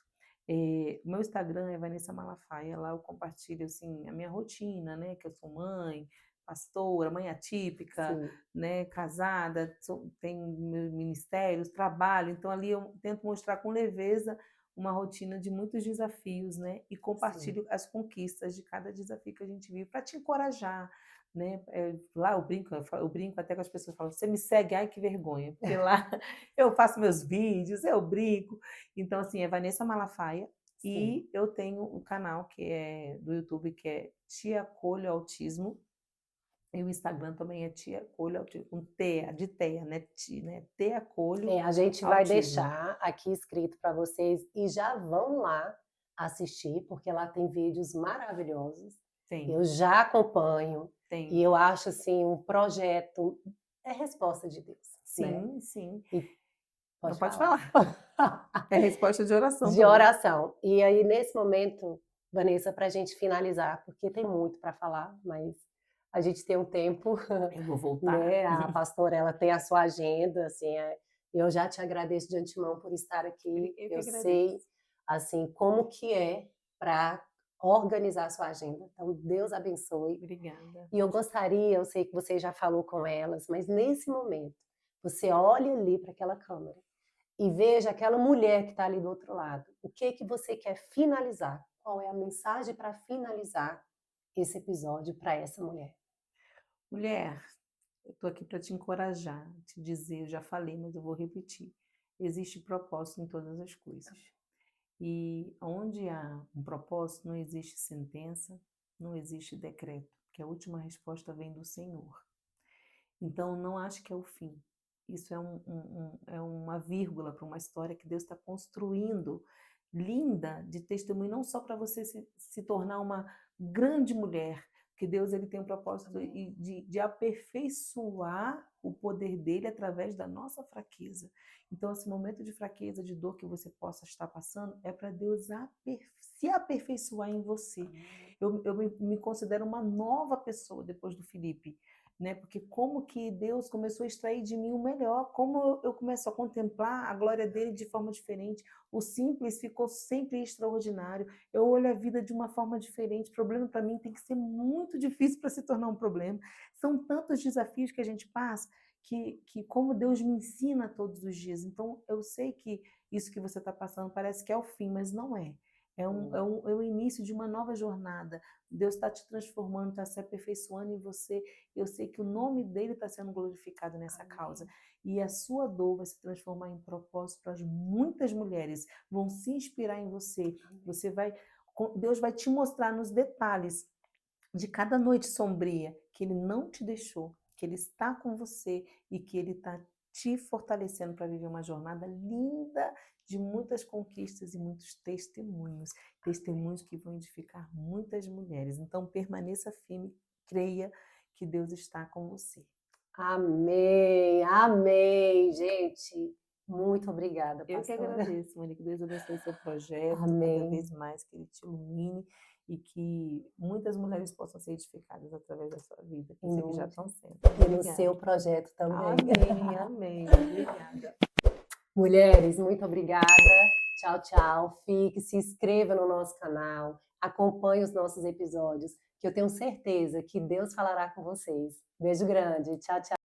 O meu Instagram é Vanessa Malafaia, lá eu compartilho assim a minha rotina, né, que eu sou mãe, pastora, mãe atípica, Sim, né, casada, tenho meus ministérios, trabalho, então ali eu tento mostrar com leveza uma rotina de muitos desafios, né, e sim. compartilho as conquistas de cada desafio que a gente vive para te encorajar, né? Lá eu brinco até com as pessoas, falam, você me segue, ai que vergonha, porque lá eu faço meus vídeos, eu brinco. Então, assim, é Vanessa Malafaia, Sim. e eu tenho o canal que é do YouTube, que é Tia Acolho Autismo, e o Instagram também é Tia Acolho Autismo, com T, de Teia, né? T Acolho A gente vai Autismo. deixar aqui escrito para vocês e já vão lá assistir, porque lá tem vídeos maravilhosos. Tem, Eu já acompanho e tem. eu acho assim um projeto é resposta de Deus, né? Sim, sim. E Não pode pode falar. falar. É resposta de oração De também. oração. E aí nesse momento, Vanessa, para a gente finalizar, porque tem muito para falar, mas a gente tem um tempo. Eu vou voltar. Né, a pastora, ela tem a sua agenda, assim, eu já te agradeço de antemão por estar aqui. Eu que Eu agradeço. sei, assim, como que é para organizar a sua agenda. Então, Deus abençoe. Obrigada. E eu gostaria, eu sei que você já falou com elas, mas nesse momento, você olha ali para aquela câmera e veja aquela mulher que está ali do outro lado. O que você quer finalizar? Qual é a mensagem para finalizar esse episódio para essa mulher? Mulher, eu estou aqui para te encorajar, te dizer, eu já falei, mas eu vou repetir. Existe propósito em todas as coisas. E onde há um propósito, não existe sentença, não existe decreto, porque a última resposta vem do Senhor. Então, não ache que é o fim. Isso é uma vírgula para uma história que Deus está construindo, linda, de testemunho, não só para você se tornar uma grande mulher, porque Deus ele tem um propósito de aperfeiçoar o poder dele através da nossa fraqueza. Então, esse momento de fraqueza, de dor que você possa estar passando, é para Deus se aperfeiçoar em você. Eu me considero uma nova pessoa depois do Felipe, né? Porque como que Deus começou a extrair de mim o melhor, como eu começo a contemplar a glória dele de forma diferente, o simples ficou sempre extraordinário, eu olho a vida de uma forma diferente, problema para mim tem que ser muito difícil para se tornar um problema, são tantos desafios que a gente passa, que como Deus me ensina todos os dias, então eu sei que isso que você está passando parece que é o fim, mas não é. É o início de uma nova jornada. Deus está te transformando, está se aperfeiçoando em você. Eu sei que o nome dele está sendo glorificado nessa causa. E a sua dor vai se transformar em propósito para muitas mulheres. Vão se inspirar em você. Deus vai te mostrar nos detalhes de cada noite sombria que ele não te deixou, que ele está com você e que ele está te fortalecendo para viver uma jornada linda de muitas conquistas e muitos testemunhos, testemunhos que vão edificar muitas mulheres. Então permaneça firme, creia que Deus está com você. Amém, amém, gente. Muito obrigada, Eu que pastora. agradeço, Maria, que Deus abençoe seu projeto, cada Amém. vez mais que ele te ilumine e que muitas mulheres possam ser edificadas através da sua vida, que eu Em sei que já nome estão de... sendo. E no Obrigada. seu projeto também. Amém, amém. Obrigada. Mulheres, muito obrigada. Tchau, tchau. Fique, se inscreva no nosso canal, acompanhe os nossos episódios, que eu tenho certeza que Deus falará com vocês. Beijo grande. Tchau, tchau.